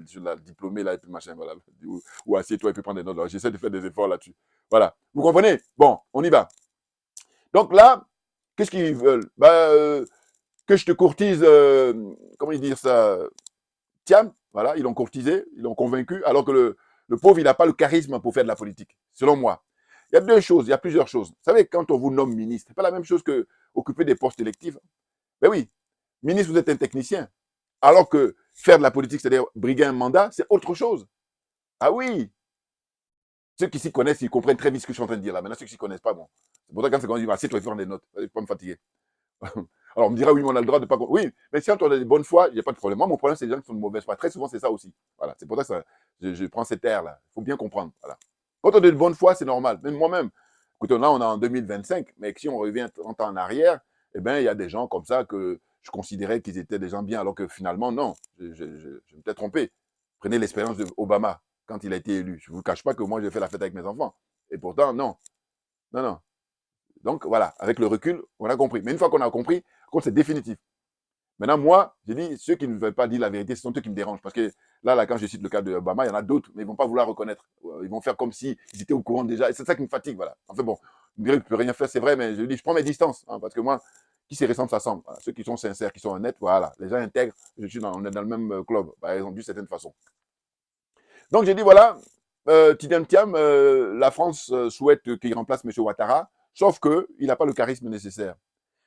sur la diplômée là, et puis machin, voilà. Ou assieds-toi et puis prends des notes. J'essaie de faire des efforts là-dessus. Voilà. Vous comprenez? Bon, on y va. Donc là, qu'est-ce qu'ils veulent? Que je te courtise, comment ils disent ça? Tiens, voilà, ils l'ont courtisé, ils l'ont convaincu, alors que le pauvre, il n'a pas le charisme pour faire de la politique, selon moi. Il y a deux choses, il y a plusieurs choses. Vous savez, quand on vous nomme ministre, c'est pas la même chose que occuper des postes électifs. Ben oui, ministre, vous êtes un technicien. Alors que faire de la politique, c'est-à-dire briguer un mandat, c'est autre chose. Ah oui, ceux qui s'y connaissent, ils comprennent très vite ce que je suis en train de dire là. Maintenant, ceux qui s'y connaissent pas, bon. C'est pour ça que quand c'est quand on dit, assieds-toi et faire des notes, je ne vais pas me fatiguer. Alors, on me dira, oui, mais on a le droit de pas. Oui, mais si on a de bonne foi, il n'y a pas de problème. Moi, mon problème, c'est les gens qui sont de mauvaise foi. Très souvent, c'est ça aussi. Voilà. C'est pour ça que je prends cette air-là. Il faut bien comprendre. Voilà. Quand on est de bonne foi, c'est normal. Même moi-même. Écoutez, là, on est en 2025, mais si on revient 30 ans en arrière, eh bien, il y a des gens comme ça que je considérais qu'ils étaient des gens bien, alors que finalement, non. Je me suis peut-être trompé. Prenez l'expérience d'Obama quand il a été élu. Je ne vous cache pas que moi, j'ai fait la fête avec mes enfants. Et pourtant, non. Non, non. Donc, voilà, avec le recul, on a compris. Mais une fois qu'on a compris, c'est définitif. Maintenant, moi, j'ai dit, ceux qui ne veulent pas dire la vérité, ce sont eux qui me dérangent. Parce que là, quand je cite le cas d'Obama, il y en a d'autres, mais ils ne vont pas vouloir reconnaître. Ils vont faire comme s'ils étaient au courant déjà. Et c'est ça qui me fatigue, voilà. En fait, bon, vous me direz que je ne peux rien faire, c'est vrai, mais je dis, je prends mes distances. Hein, parce que moi, qui se ressemble, s'assemble. Voilà. Ceux qui sont sincères, qui sont honnêtes, voilà. Les gens intègres, on est dans le même club, par exemple, d'une certaine façon. Donc, j'ai dit, voilà, Tidjane Thiam, la France souhaite qu'il remplace M. Ouattara, sauf qu'il n'a pas le charisme nécessaire.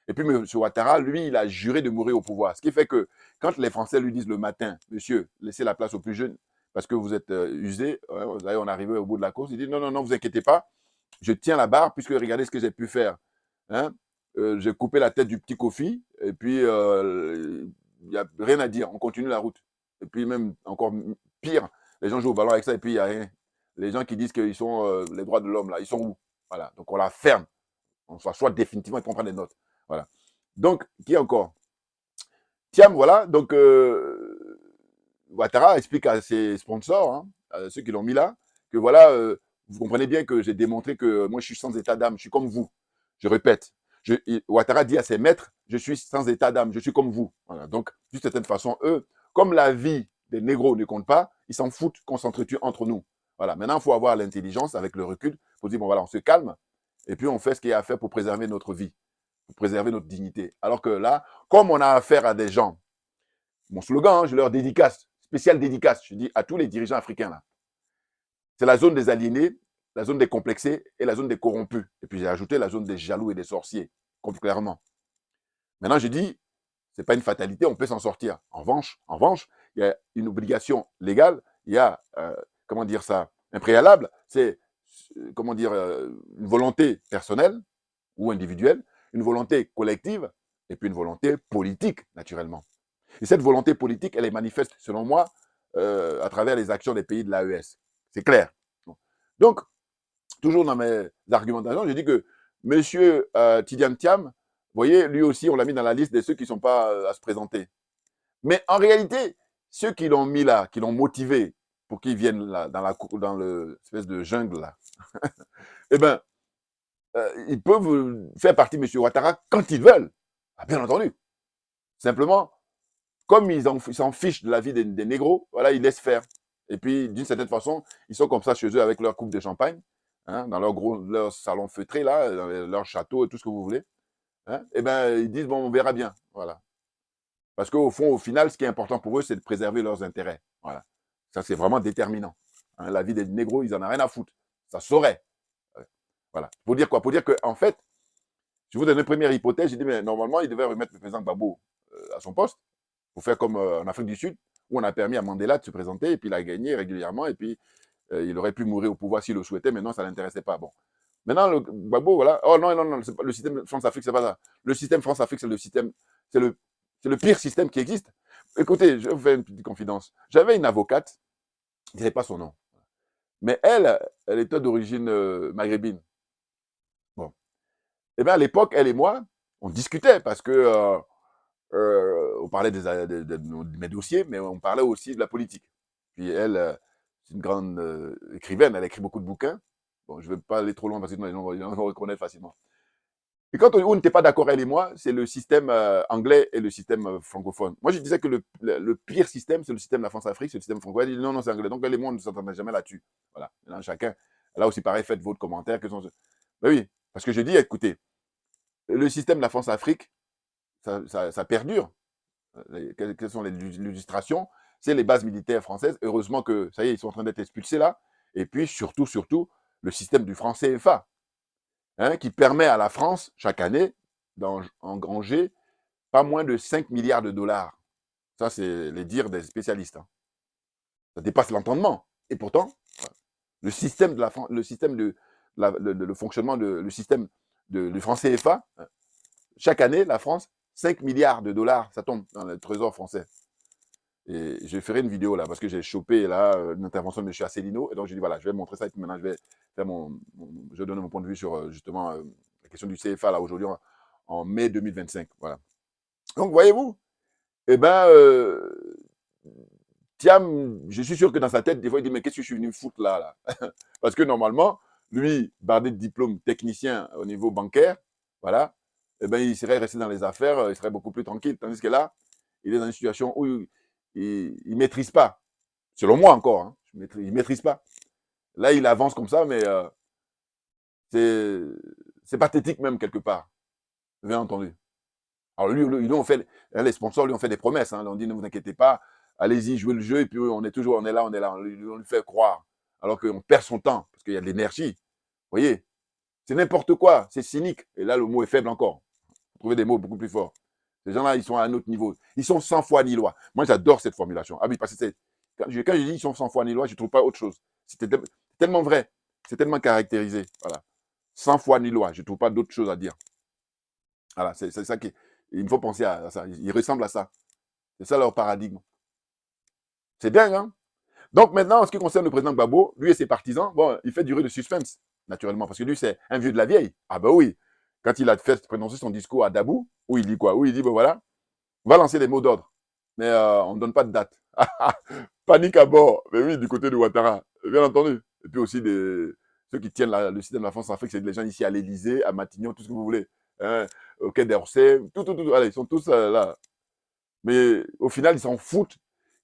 Et puis, M. Ouattara, lui, il a juré de mourir au pouvoir. Ce qui fait que quand les Français lui disent le matin, monsieur, laissez la place aux plus jeunes, parce que vous êtes usés, on est arrivé au bout de la course, il dit non, non, non, vous inquiétez pas, je tiens la barre, puisque regardez ce que j'ai pu faire. Hein? J'ai coupé la tête du petit Kofi, et puis il n'y a rien à dire, on continue la route. Et puis même encore pire, les gens jouent au ballon avec ça, et puis il n'y a rien. Les gens qui disent qu'ils sont les droits de l'homme, là, ils sont où? Voilà, donc on la ferme. On s'assoit définitivement et qu'on prend des notes. Voilà. Donc, qui encore? Tiam, voilà. Donc, Ouattara explique à ses sponsors, hein, à ceux qui l'ont mis là, que voilà, vous comprenez bien que j'ai démontré que moi, je suis sans état d'âme, je suis comme vous. Je répète. Ouattara dit à ses maîtres, je suis sans état d'âme, je suis comme vous. Voilà. Donc, d'une certaine façon, eux, comme la vie des négros ne compte pas, ils s'en foutent qu'on s'entretue entre nous. Voilà. Maintenant, il faut avoir l'intelligence avec le recul. Il faut dire, bon, voilà, on se calme et puis on fait ce qu'il y a à faire pour préserver notre vie, pour préserver notre dignité. Alors que là, comme on a affaire à des gens, mon slogan, je leur dédicace, spécial dédicace, je dis à tous les dirigeants africains là, c'est la zone des aliénés, la zone des complexés et la zone des corrompus. Et puis j'ai ajouté la zone des jaloux et des sorciers, clairement. Maintenant, je dis, ce n'est pas une fatalité, on peut s'en sortir. En revanche, il y a une obligation légale, il y a, comment dire ça, un préalable, c'est, comment dire, une volonté personnelle ou individuelle, une volonté collective et puis une volonté politique, naturellement. Et cette volonté politique, elle est manifeste, selon moi, à travers les actions des pays de l'AES. C'est clair. Donc, toujours dans mes argumentations, je dis que M. Tidjane Thiam, vous voyez, lui aussi, on l'a mis dans la liste de ceux qui ne sont pas à se présenter. Mais en réalité, ceux qui l'ont mis là, qui l'ont motivé pour qu'il vienne là, dans l'espèce de jungle là, eh bien, ils peuvent faire partie de M. Ouattara quand ils veulent. Ah, bien entendu. Simplement, comme ils s'en fichent de la vie des négros, voilà, ils laissent faire. Et puis, d'une certaine façon, ils sont comme ça chez eux avec leur coupe de champagne, hein, dans leur salon feutré, là, dans leur château et tout ce que vous voulez. Hein, et bien, ils disent, bon, on verra bien. Voilà. Parce qu'au fond, au final, ce qui est important pour eux, c'est de préserver leurs intérêts. Voilà. Ça, c'est vraiment déterminant. Hein, la vie des négros, ils n'en ont rien à foutre. Ça saurait. Voilà. Pour dire quoi? Pour dire qu'en fait, je vous donne une première hypothèse, j'ai dit, mais normalement, il devait remettre le président Gbagbo à son poste, pour faire comme en Afrique du Sud, où on a permis à Mandela de se présenter, et puis il a gagné régulièrement, et puis il aurait pu mourir au pouvoir s'il le souhaitait, mais non, ça ne l'intéressait pas. Bon. Maintenant, le Gbagbo, voilà. Oh non, non, non, pas, le système France-Afrique, c'est pas ça. Le système France-Afrique, c'est le système, c'est le pire système qui existe. Écoutez, je vais vous faire une petite confidence. J'avais une avocate, je ne dirais pas son nom, mais elle était d'origine maghrébine. Bon. Et bien, à l'époque, elle et moi, on discutait parce que on parlait de mes dossiers, mais on parlait aussi de la politique. Puis elle, c'est une grande écrivaine, elle a écrit beaucoup de bouquins. Bon, je ne vais pas aller trop loin parce que les gens vont reconnaître facilement. Et quand on n'était pas d'accord, elle et moi, c'est le système anglais et le système francophone. Moi, je disais que le pire système, c'est le système de la France-Afrique, c'est le système francophone. Elle dit non, non, c'est anglais. Donc, elle et moi, on ne s'entendait jamais là-dessus. Voilà. Maintenant, chacun, là aussi, pareil, faites votre commentaire. Ben oui, parce que je dis, écoutez, le système de la France-Afrique, ça perdure. Quelles sont les illustrations? C'est les bases militaires françaises. Heureusement que, ça y est, ils sont en train d'être expulsés là. Et puis, surtout, le système du franc CFA. hein, qui permet à la France, chaque année, d'engranger pas moins de 5 milliards de dollars. Ça, c'est les dires des spécialistes. Hein. Ça dépasse l'entendement. Et pourtant, le système de la le système le fonctionnement le système du franc CFA, chaque année, la France, 5 milliards de dollars, ça tombe dans le trésor français. Et je ferai une vidéo là, parce que j'ai chopé là une intervention de M. Asselineau, et donc je dis voilà, je vais montrer ça, et puis maintenant je vais faire je vais donner mon point de vue sur justement la question du CFA là aujourd'hui en mai 2025. Voilà. Donc voyez-vous, eh ben, Thiam, je suis sûr que dans sa tête, des fois, il dit mais qu'est-ce que je suis venu foutre là? Parce que normalement, lui, bardé de diplôme technicien au niveau bancaire, voilà, eh ben, il serait resté dans les affaires, il serait beaucoup plus tranquille. Tandis que là, il est dans une situation où il ne maîtrise pas. Selon moi encore, hein, il ne maîtrise pas. Là, il avance comme ça, mais c'est pathétique même quelque part. Bien entendu. Alors lui on fait, les sponsors lui ont fait des promesses. Hein, on dit ne vous inquiétez pas, allez-y, jouez le jeu, et puis on est toujours, on est là, on est là. On lui fait croire. Alors qu'on perd son temps, parce qu'il y a de l'énergie. Vous voyez, c'est n'importe quoi, c'est cynique. Et là, le mot est faible encore. Vous trouvez des mots beaucoup plus forts. Ces gens-là, ils sont à un autre niveau. Ils sont sans foi ni loi. Moi, j'adore cette formulation. Ah oui, parce que quand je dis ils sont sans foi ni loi, je ne trouve pas autre chose. C'était tellement vrai. C'est tellement caractérisé. Voilà. Sans foi ni loi. Je ne trouve pas d'autre chose à dire. Voilà, c'est ça qui. Il me faut penser à ça. Ils ressemblent à ça. C'est ça leur paradigme. C'est bien, hein? Donc maintenant, en ce qui concerne le président Gbagbo, lui et ses partisans, bon, il fait durer le suspense, naturellement, parce que lui, c'est un vieux de la vieille. Ah ben oui. Quand il a fait prononcer son discours à Dabou, où il dit quoi? Où il dit, ben voilà, on va lancer des mots d'ordre, mais on ne donne pas de date. Panique à bord. Mais oui, du côté de Ouattara, bien entendu. Et puis aussi ceux qui tiennent le système de la France-Afrique, c'est les gens ici à l'Élysée, à Matignon, tout ce que vous voulez. Hein, au Quai d'Orsay, tout. Allez, ils sont tous là. Mais au final, ils s'en foutent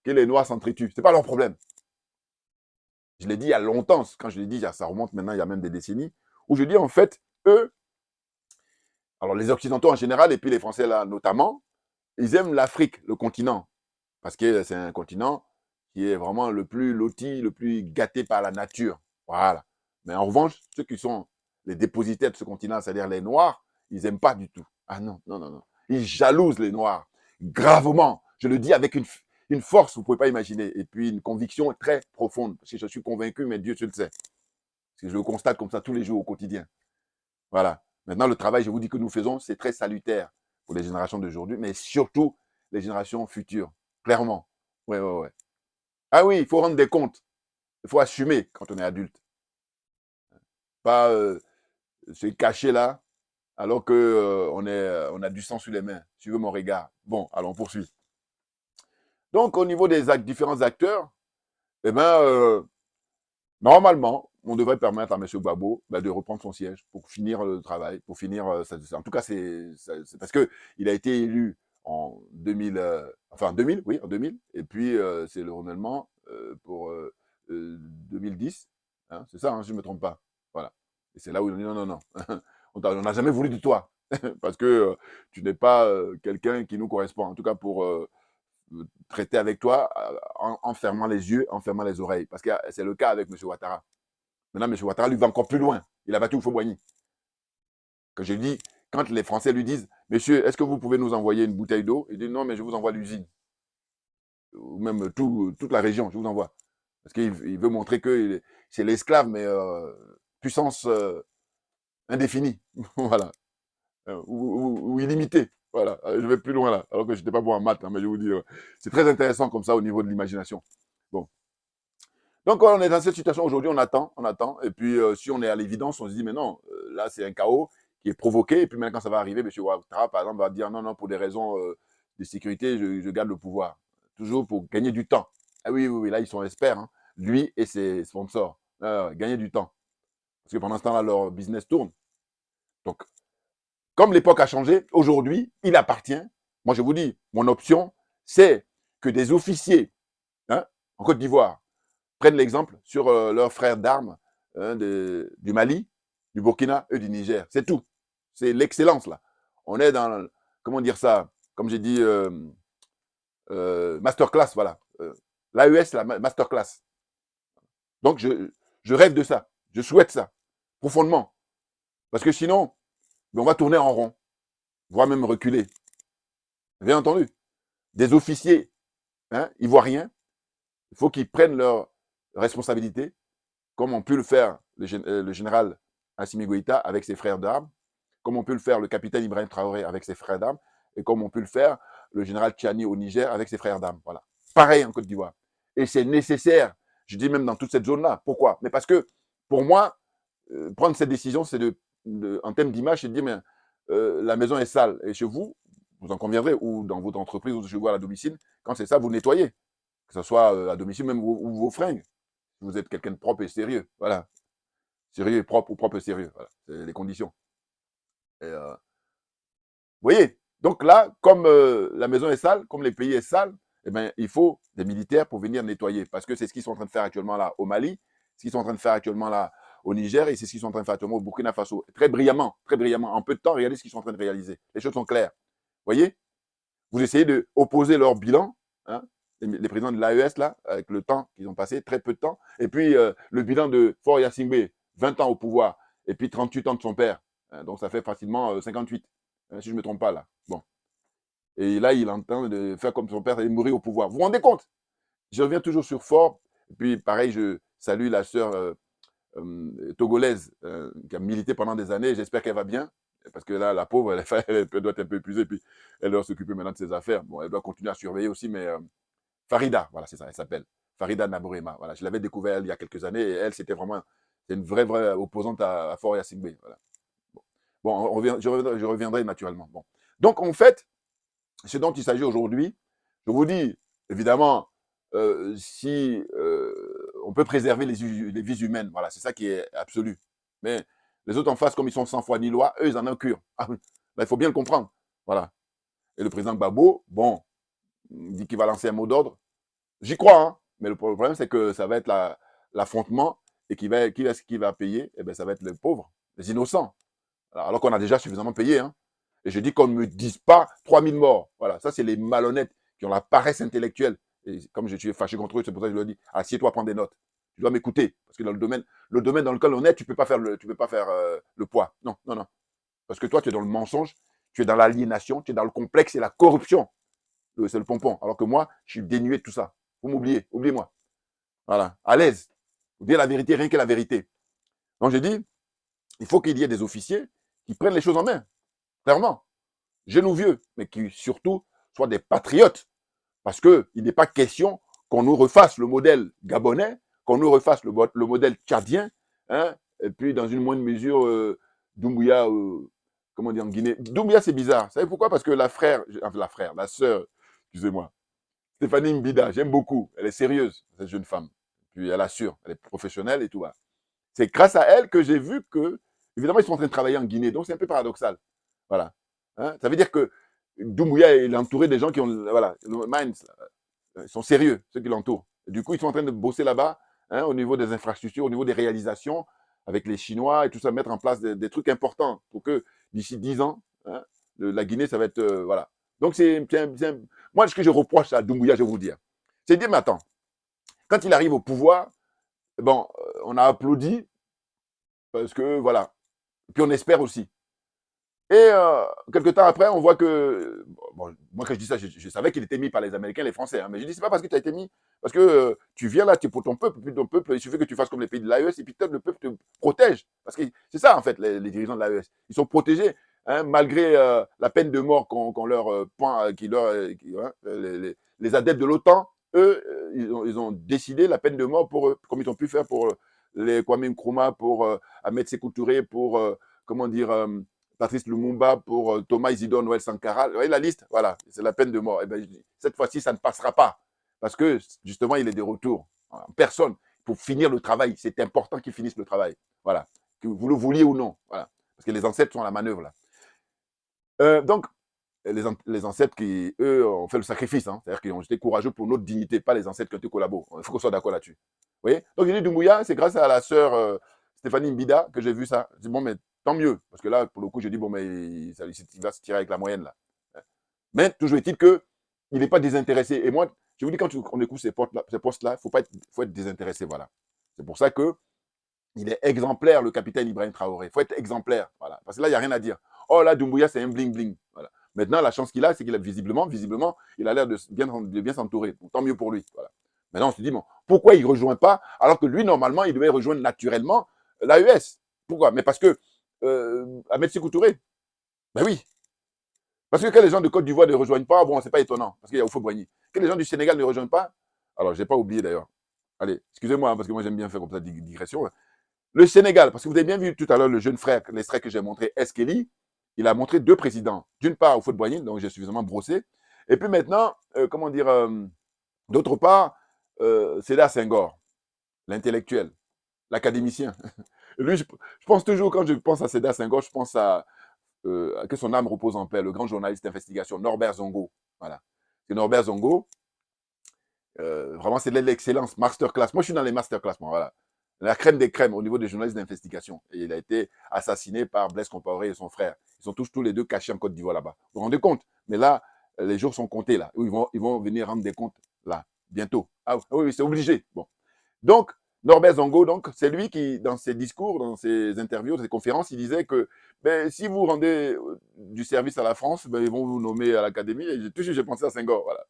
que les Noirs s'entretuent. Ce n'est pas leur problème. Je l'ai dit il y a longtemps. Quand je l'ai dit, ça remonte maintenant, il y a même des décennies, où je dis en fait, eux, alors les Occidentaux en général, et puis les Français là notamment, ils aiment l'Afrique, le continent, parce que c'est un continent qui est vraiment le plus loti, le plus gâté par la nature. Voilà. Mais en revanche, ceux qui sont les dépositaires de ce continent, c'est-à-dire les Noirs, ils n'aiment pas du tout. Ah non. Ils jalousent les Noirs, gravement. Je le dis avec une force, vous ne pouvez pas imaginer, et puis une conviction très profonde, parce que je suis convaincu, mais Dieu, tu le sais. Parce que je le constate comme ça tous les jours au quotidien. Voilà. Maintenant, le travail, je vous dis que nous faisons, c'est très salutaire pour les générations d'aujourd'hui, mais surtout les générations futures. Clairement. Ouais. Ah oui, il faut rendre des comptes. Il faut assumer quand on est adulte. Pas se cacher là, alors qu'on on a du sang sur les mains. Suivez mon regard. Bon, allons, on poursuit. Donc, au niveau des différents acteurs, eh ben, normalement, on devrait permettre à M. Gbagbo de reprendre son siège pour finir le travail, pour finir. En tout cas, c'est parce qu'il a été élu en 2000, enfin 2000, oui, en 2000, et puis c'est le renouvellement pour 2010. Hein, c'est ça, hein, si je ne me trompe pas. Voilà. Et c'est là où il dit non. On n'a jamais voulu de toi, parce que tu n'es pas quelqu'un qui nous correspond, en tout cas pour traiter avec toi en fermant les yeux, en fermant les oreilles. Parce que c'est le cas avec M. Ouattara. Maintenant, M. Ouattara, lui, va encore plus loin. Il a battu Houphouët-Boigny. Que je dis, quand les Français lui disent, monsieur, est-ce que vous pouvez nous envoyer une bouteille d'eau? Il dit, non, mais je vous envoie l'usine. Ou même toute la région, je vous envoie. Parce qu'il veut montrer que c'est l'esclave, mais puissance indéfinie. Voilà. Ou illimitée. Voilà. Je vais plus loin là. Alors que je n'étais pas bon en maths, hein, mais je vous dis, c'est très intéressant comme ça au niveau de l'imagination. Bon. Donc, on est dans cette situation aujourd'hui, on attend. Et puis, si on est à l'évidence, on se dit, mais non, là, c'est un chaos qui est provoqué. Et puis, maintenant, quand ça va arriver, M. Ouattara, par exemple, va dire, non, pour des raisons de sécurité, je garde le pouvoir. Toujours pour gagner du temps. Ah oui, là, ils sont experts, hein, lui et ses sponsors. Gagner du temps. Parce que pendant ce temps-là, leur business tourne. Donc, comme l'époque a changé, aujourd'hui, il appartient. Moi, je vous dis, mon option, c'est que des officiers, hein, en Côte d'Ivoire, prennent l'exemple sur leurs frères d'armes du Mali, du Burkina et du Niger. C'est tout. C'est l'excellence, là. On est dans, comment dire ça, comme j'ai dit, masterclass, voilà. L'AES, la masterclass. Donc, je rêve de ça. Je souhaite ça, profondément. Parce que sinon, ben, on va tourner en rond, voire même reculer. Bien entendu. Des officiers, hein, ivoiriens, il faut qu'ils prennent leurs responsabilités, comme ont pu le faire le général Assimi Goïta avec ses frères d'armes, comme on peut le faire le capitaine Ibrahim Traoré avec ses frères d'armes, et comme on peut le faire le général Tchani au Niger avec ses frères d'armes. Voilà. Pareil en Côte d'Ivoire. Et c'est nécessaire, je dis même dans toute cette zone-là. Pourquoi? Mais parce que, pour moi, prendre cette décision, c'est en termes d'image, c'est de dire, mais la maison est sale. Et chez vous, vous en conviendrez, ou dans votre entreprise, ou chez vous à la domicile, quand c'est ça, vous nettoyez. Que ce soit à domicile, même vos fringues. Vous êtes quelqu'un de propre et sérieux. Voilà. Sérieux et propre, ou propre et sérieux. Voilà. C'est les conditions. Et, vous voyez? Donc là, comme la maison est sale, comme les pays est sale, eh ben, il faut des militaires pour venir nettoyer. Parce que c'est ce qu'ils sont en train de faire actuellement là au Mali, ce qu'ils sont en train de faire actuellement là au Niger, et c'est ce qu'ils sont en train de faire actuellement au Burkina Faso. Très brillamment, très brillamment. En peu de temps, regardez ce qu'ils sont en train de réaliser. Les choses sont claires. Vous voyez? Vous essayez d'opposer leur bilan, hein, les présidents de l'AES, là, avec le temps qu'ils ont passé, très peu de temps, et puis le bilan de Faure Gnassingbé, 20 ans au pouvoir, et puis 38 ans de son père. Hein, donc ça fait facilement 58, hein, si je ne me trompe pas, là. Bon. Et là, il entend de faire comme son père et mourir au pouvoir. Vous vous rendez compte? Je reviens toujours sur Faure, et puis pareil, je salue la sœur togolaise qui a milité pendant des années, j'espère qu'elle va bien, parce que là, la pauvre, elle doit être un peu épuisée, puis elle doit s'occuper maintenant de ses affaires. Bon, elle doit continuer à surveiller aussi, mais Farida, voilà, c'est ça, elle s'appelle. Farida Nabourema. Voilà, je l'avais découvert il y a quelques années, et elle, c'était vraiment c'est une vraie opposante à Faure Gnassingbé. Voilà. Bon, je reviendrai naturellement. Bon. Donc, en fait, ce dont il s'agit aujourd'hui, je vous dis, évidemment, si on peut préserver les vies humaines, voilà, c'est ça qui est absolu. Mais les autres en face, comme ils sont sans foi ni loi, eux, ils en ont cure. Ah, ben, il faut bien le comprendre. Voilà. Et le président Gbagbo, bon, il dit qu'il va lancer un mot d'ordre. J'y crois, hein, mais le problème, c'est que ça va être l'affrontement, et qui est-ce qui va payer? Eh bien, ça va être les pauvres, les innocents. Alors qu'on a déjà suffisamment payé. Hein. Et je dis qu'on ne me dise pas 3000 morts. Voilà, ça, c'est les malhonnêtes qui ont la paresse intellectuelle. Et comme je suis fâché contre eux, c'est pour ça que je leur dis, assieds-toi, prends des notes. Tu dois m'écouter. Parce que dans le domaine dans lequel on est, tu ne peux pas faire le poids. Non, non, non. Parce que toi, tu es dans le mensonge, tu es dans l'aliénation, tu es dans le complexe et la corruption. C'est le pompon. Alors que moi, je suis dénué de tout ça. Vous m'oubliez, oubliez-moi. Voilà, à l'aise. Vous dire la vérité, rien que la vérité. Donc, j'ai dit, il faut qu'il y ait des officiers qui prennent les choses en main. Clairement. Jeunes ou vieux, mais qui surtout soient des patriotes. Parce qu'il n'est pas question qu'on nous refasse le modèle gabonais, qu'on nous refasse le modèle tchadien, hein, et puis dans une moindre mesure, Doumbouya, comment dire, en Guinée. Doumbouya, c'est bizarre. Vous savez pourquoi? Parce que la sœur, excusez-moi, Stéphanie Mbida, j'aime beaucoup. Elle est sérieuse, cette jeune femme. Puis elle assure, elle est professionnelle et tout. Voilà. C'est grâce à elle que j'ai vu que, évidemment, ils sont en train de travailler en Guinée. Donc, c'est un peu paradoxal. Voilà. Hein? Ça veut dire que Doumbouya est entouré des gens qui ont, voilà, minds, ils sont sérieux, ceux qui l'entourent. Du coup, ils sont en train de bosser là-bas, hein, au niveau des infrastructures, au niveau des réalisations, avec les Chinois et tout ça, mettre en place des trucs importants pour que d'ici 10 ans, hein, la Guinée, ça va être, voilà. Donc, moi, ce que je reproche à Doumbouya, je vais vous dire, c'est de dire, mais attends, quand il arrive au pouvoir, bon, on a applaudi, parce que, voilà. Puis on espère aussi. Et quelques temps après, on voit que, bon, moi quand je dis ça, je savais qu'il était mis par les Américains, les Français, hein, mais je dis, c'est pas parce que tu as été mis, parce que tu viens là, tu es pour ton peuple, puis ton peuple, il suffit que tu fasses comme les pays de l'AES, et puis peut-être le peuple te protège. Parce que c'est ça, en fait, les dirigeants de l'AES. Ils sont protégés, hein, malgré la peine de mort qu'on leur prend, hein, les adeptes de l'OTAN, eux, ils ont décidé la peine de mort pour eux, comme ils ont pu faire pour les Kwame Nkrumah, pour Ahmed Sékou Touré, pour, comment dire, Patrice Lumumba, pour Thomas Isidore Noël Sankara. Vous voyez la liste? Voilà, c'est la peine de mort. Et bien, cette fois-ci, ça ne passera pas. Parce que, justement, il est de retour en personne pour finir le travail. C'est important qu'il finisse le travail. Voilà. Que vous le vouliez ou non. Voilà. Parce que les ancêtres sont à la manœuvre là. Donc, les ancêtres qui, eux, ont fait le sacrifice. Hein. C'est-à-dire qu'ils ont été courageux pour notre dignité, pas les ancêtres qui ont été collabos. Il faut qu'on soit d'accord là-dessus. Vous voyez? Donc, j'ai dit Doumbouya, c'est grâce à la sœur Stéphanie Mbida que j'ai vu ça. Je dis, bon, mais tant mieux. Parce que là, pour le coup, je dis, bon, mais il va se tirer avec la moyenne, là. Mais toujours est-il qu'il n'est pas désintéressé. Et moi, je vous dis, quand on écoute ces postes-là, il faut être désintéressé. Voilà. C'est pour ça que Il est exemplaire, le capitaine Ibrahim Traoré. Il faut être exemplaire. Voilà. Parce que là, il n'y a rien à dire. Oh là, Doumbouya, c'est un bling-bling. Voilà. Maintenant, la chance qu'il a, c'est qu'il a visiblement, il a l'air de bien s'entourer. Tant mieux pour lui. Voilà. Maintenant, on se dit, bon, pourquoi il ne rejoint pas, alors que lui, normalement, il devait rejoindre naturellement l'AES. Pourquoi? Mais parce que Ahmed Sékou Touré, ben oui. Parce que quand les gens de Côte d'Ivoire ne rejoignent pas, bon, c'est pas étonnant, parce qu'il y a Oufo-Boigny. Que les gens du Sénégal ne rejoignent pas, alors, je n'ai pas oublié d'ailleurs. Allez, excusez-moi, hein, parce que moi, j'aime bien faire comme ça, digression. Le Sénégal, parce que vous avez bien vu tout à l'heure le jeune frère, l'extrait que j'ai montré, Eskeli, il a montré deux présidents. D'une part, Oufo-Boigny, donc j'ai suffisamment brossé. Et puis maintenant, comment dire, d'autre part, Sédar Senghor, l'intellectuel, l'académicien. Lui, je pense toujours, quand je pense à Sédar Senghor, je pense à que son âme repose en paix, le grand journaliste d'investigation, Norbert Zongo. Voilà. Et Norbert Zongo, vraiment, c'est de l'excellence, masterclass. Moi, je suis dans les masterclass, moi, voilà. La crème des crèmes au niveau des journalistes d'investigation. Et il a été assassiné par Blaise Compaoré et son frère. Ils sont tous les deux cachés en Côte d'Ivoire là-bas. Vous vous rendez compte? Mais là, les jours sont comptés là. Ils vont venir rendre des comptes là, bientôt. Ah oui, c'est obligé. Bon. Donc, Norbert Zongo, donc, c'est lui qui, dans ses discours, dans ses interviews, dans ses conférences, il disait que ben, si vous rendez du service à la France, ben, ils vont vous nommer à l'Académie. Et toujours, j'ai pensé à Senghor. Voilà.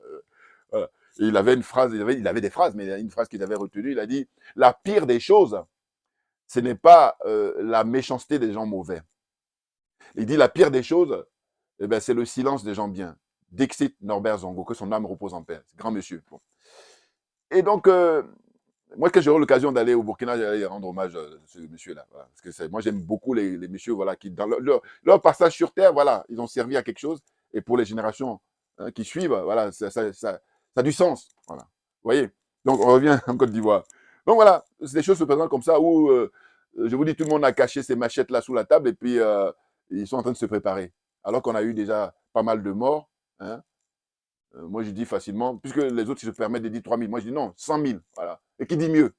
Voilà. Et il avait une phrase, il avait des phrases, mais il y a une phrase qu'il avait retenue. Il a dit la pire des choses, ce n'est pas la méchanceté des gens mauvais. Il dit la pire des choses, eh ben, c'est le silence des gens bien. Dixit Norbert Zongo, que son âme repose en paix. C'est grand monsieur. Bon. Et donc, moi, quand j'aurai l'occasion d'aller au Burkina, j'allais rendre hommage à ce monsieur-là. Voilà. Parce que moi, j'aime beaucoup les messieurs voilà, qui, dans leur passage sur Terre, voilà, ils ont servi à quelque chose. Et pour les générations qui suivent, voilà, ça a du sens. Voilà. Vous voyez? Donc, on revient en Côte d'Ivoire. Donc, voilà, les choses se présentent comme ça où, je vous dis, tout le monde a caché ses machettes là sous la table et puis ils sont en train de se préparer. Alors qu'on a eu déjà pas mal de morts. Hein, moi, je dis facilement, puisque les autres, ils se permettent de dire 3 000. Moi, je dis non, 100 000. Voilà. Et qui dit mieux?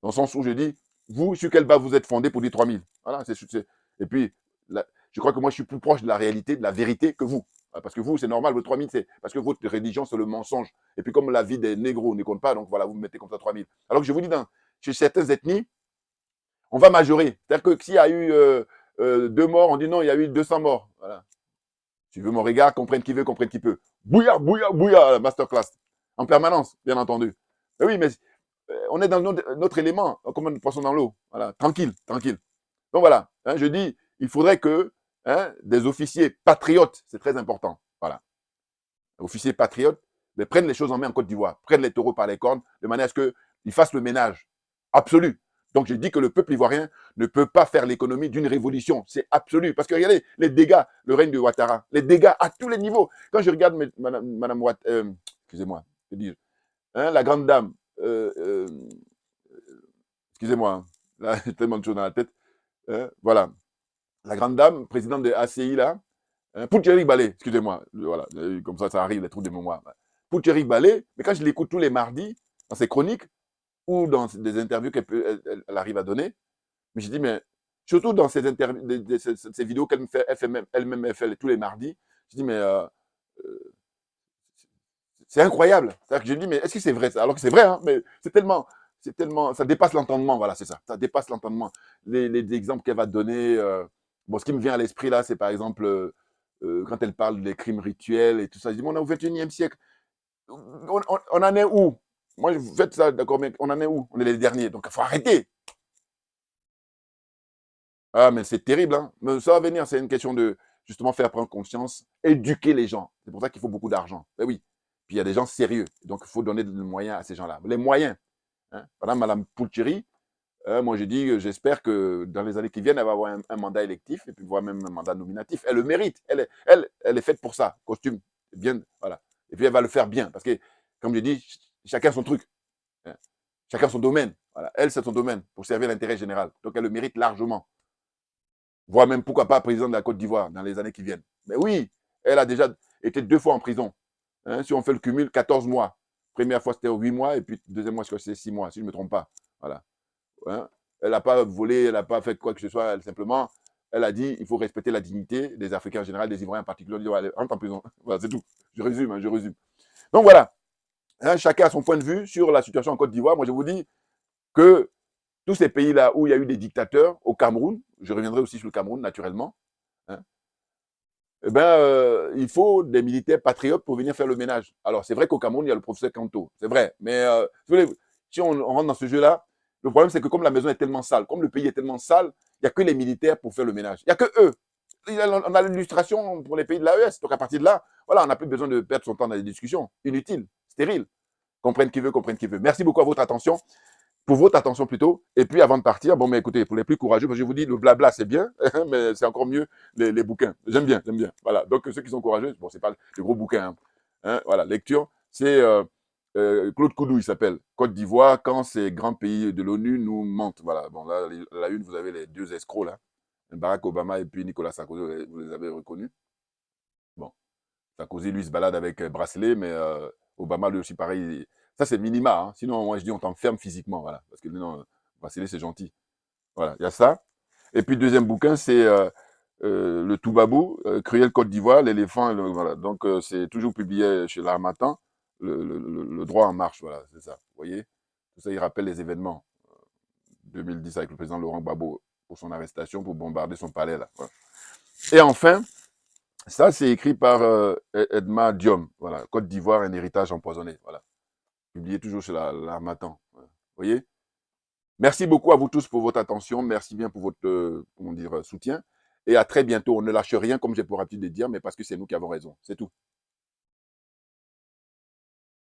Dans le sens où je dis, vous, sur quelle base vous êtes fondé pour dire 3 000? Voilà. Et puis, je crois que moi, je suis plus proche de la réalité, de la vérité que vous. Parce que vous, c'est normal, vos 3 000, c'est parce que votre religion, c'est le mensonge. Et puis, comme la vie des négros ne compte pas, donc voilà, vous me mettez comme ça 3 000. Alors que je vous dis, chez certaines ethnies, on va majorer. C'est-à-dire que s'il y a eu 2 morts, on dit non, il y a eu 200 morts. Voilà. Tu veux mon regard, comprenne qui veut, comprenne qui peut. Bouya, bouya, bouya, masterclass. En permanence, bien entendu. Mais oui, mais on est dans notre élément, comme un poisson dans l'eau. Voilà, tranquille, tranquille. Donc voilà, hein, je dis, il faudrait que des officiers patriotes, c'est très important. Voilà. Officiers patriotes, mais prennent les choses en main en Côte d'Ivoire, prennent les taureaux par les cornes, de manière à ce qu'ils fassent le ménage. Absolu. Donc je dis que le peuple ivoirien ne peut pas faire l'économie d'une révolution. C'est absolu. Parce que regardez les dégâts, le règne de Ouattara, les dégâts à tous les niveaux. Quand je regarde Madame Ouattara, excusez-moi, que dis-je, hein, la grande dame, excusez-moi, hein, là, j'ai tellement de choses dans la tête. Hein, voilà. La grande dame, présidente de ACI, là, hein, Poutcherik Balé, excusez-moi, voilà, comme ça arrive, les trous de mémoire. Poutcherik Balé, mais quand je l'écoute tous les mardis, dans ses chroniques, ou dans des interviews qu'elle arrive à donner, mais je dis, mais surtout dans ces interviews, ces vidéos qu'elle fait, elle-même elle fait tous les mardis, je dis, mais c'est incroyable. C'est-à-dire que je dis, mais est-ce que c'est vrai ça? Alors que c'est vrai, hein, mais c'est tellement, ça dépasse l'entendement, voilà, c'est ça. Ça dépasse l'entendement. Les exemples qu'elle va donner, bon, ce qui me vient à l'esprit là, c'est par exemple, quand elle parle des crimes rituels et tout ça, je dis, mais on est au 21e siècle. On en est où? Moi, vous faites ça, d'accord, mais on en est où? On est les derniers, donc il faut arrêter. Ah, mais c'est terrible, hein. Mais ça va venir, c'est une question de justement faire prendre conscience, éduquer les gens. C'est pour ça qu'il faut beaucoup d'argent. Eh oui. Puis il y a des gens sérieux. Donc il faut donner des moyens à ces gens-là. Les moyens. Hein. Par exemple, Mme Poulcheri, moi je dis, j'espère que dans les années qui viennent, elle va avoir un mandat électif et puis voire même un mandat nominatif. Elle le mérite. Elle est faite pour ça. Costume, bien, voilà. Et puis elle va le faire bien. Parce que, comme je dis, chacun son truc. Hein. Chacun son domaine. Voilà. Elle, c'est son domaine pour servir l'intérêt général. Donc elle le mérite largement. Voire même, pourquoi pas, président de la Côte d'Ivoire dans les années qui viennent. Mais oui, elle a déjà été 2 fois en prison. Hein, si on fait le cumul, 14 mois. Première fois, c'était 8 mois, et puis deuxième mois, c'est 6 mois, si je ne me trompe pas. Voilà. Hein, elle n'a pas volé, elle n'a pas fait quoi que ce soit, simplement, elle a dit il faut respecter la dignité des Africains en général, des Ivoiriens en particulier. Elle dit, allez, entre en prison. Voilà, c'est tout. Je résume, hein, je résume. Donc voilà, hein, chacun a son point de vue sur la situation en Côte d'Ivoire. Moi, je vous dis que tous ces pays-là où il y a eu des dictateurs, au Cameroun, je reviendrai aussi sur le Cameroun naturellement, hein, eh ben, il faut des militaires patriotes pour venir faire le ménage. Alors, c'est vrai qu'au Cameroun, il y a le professeur Kanto, c'est vrai, mais si on rentre dans ce jeu-là, le problème, c'est que comme la maison est tellement sale, comme le pays est tellement sale, il n'y a que les militaires pour faire le ménage. Il n'y a que eux. On a l'illustration pour les pays de l'AES. Donc, à partir de là, voilà, on n'a plus besoin de perdre son temps dans des discussions inutiles, stériles. Comprenne qui veut, comprenne qui veut. Merci beaucoup à votre attention. Pour votre attention plutôt. Et puis avant de partir, bon, mais écoutez, pour les plus courageux, parce que je vous dis, le blabla, c'est bien, mais c'est encore mieux les bouquins. J'aime bien, j'aime bien. Voilà. Donc, ceux qui sont courageux, bon, c'est pas les gros bouquins. Voilà, lecture. C'est Claude Koudou, il s'appelle. Côte d'Ivoire, quand ces grands pays de l'ONU nous mentent. Voilà. Bon, là, la une, vous avez les deux escrocs, là. Barack Obama et puis Nicolas Sarkozy, vous les avez reconnus. Bon. Sarkozy, lui, se balade avec bracelet, mais Obama, lui aussi, pareil. Ça, c'est minima. Hein. Sinon, moi, je dis, on t'enferme physiquement. Voilà. Parce que non, bracelet, c'est gentil. Voilà, il y a ça. Et puis, deuxième bouquin, c'est le Toubabou, Cruel Côte d'Ivoire, l'éléphant. Voilà. Donc, c'est toujours publié chez l'Harmattan, le droit en marche. Voilà, c'est ça. Vous voyez. Tout ça, il rappelle les événements. 2010 avec le président Laurent Gbagbo pour son arrestation, pour bombarder son palais. Là. Voilà. Et enfin, ça, c'est écrit par Edma Diom. Voilà, Côte d'Ivoire, un héritage empoisonné. Voilà, publié toujours chez l'Harmattan. Voilà. Vous voyez. Merci beaucoup à vous tous pour votre attention. Merci bien pour votre comment dire, soutien. Et à très bientôt. On ne lâche rien, comme j'ai pour habitude de dire, mais parce que c'est nous qui avons raison. C'est tout.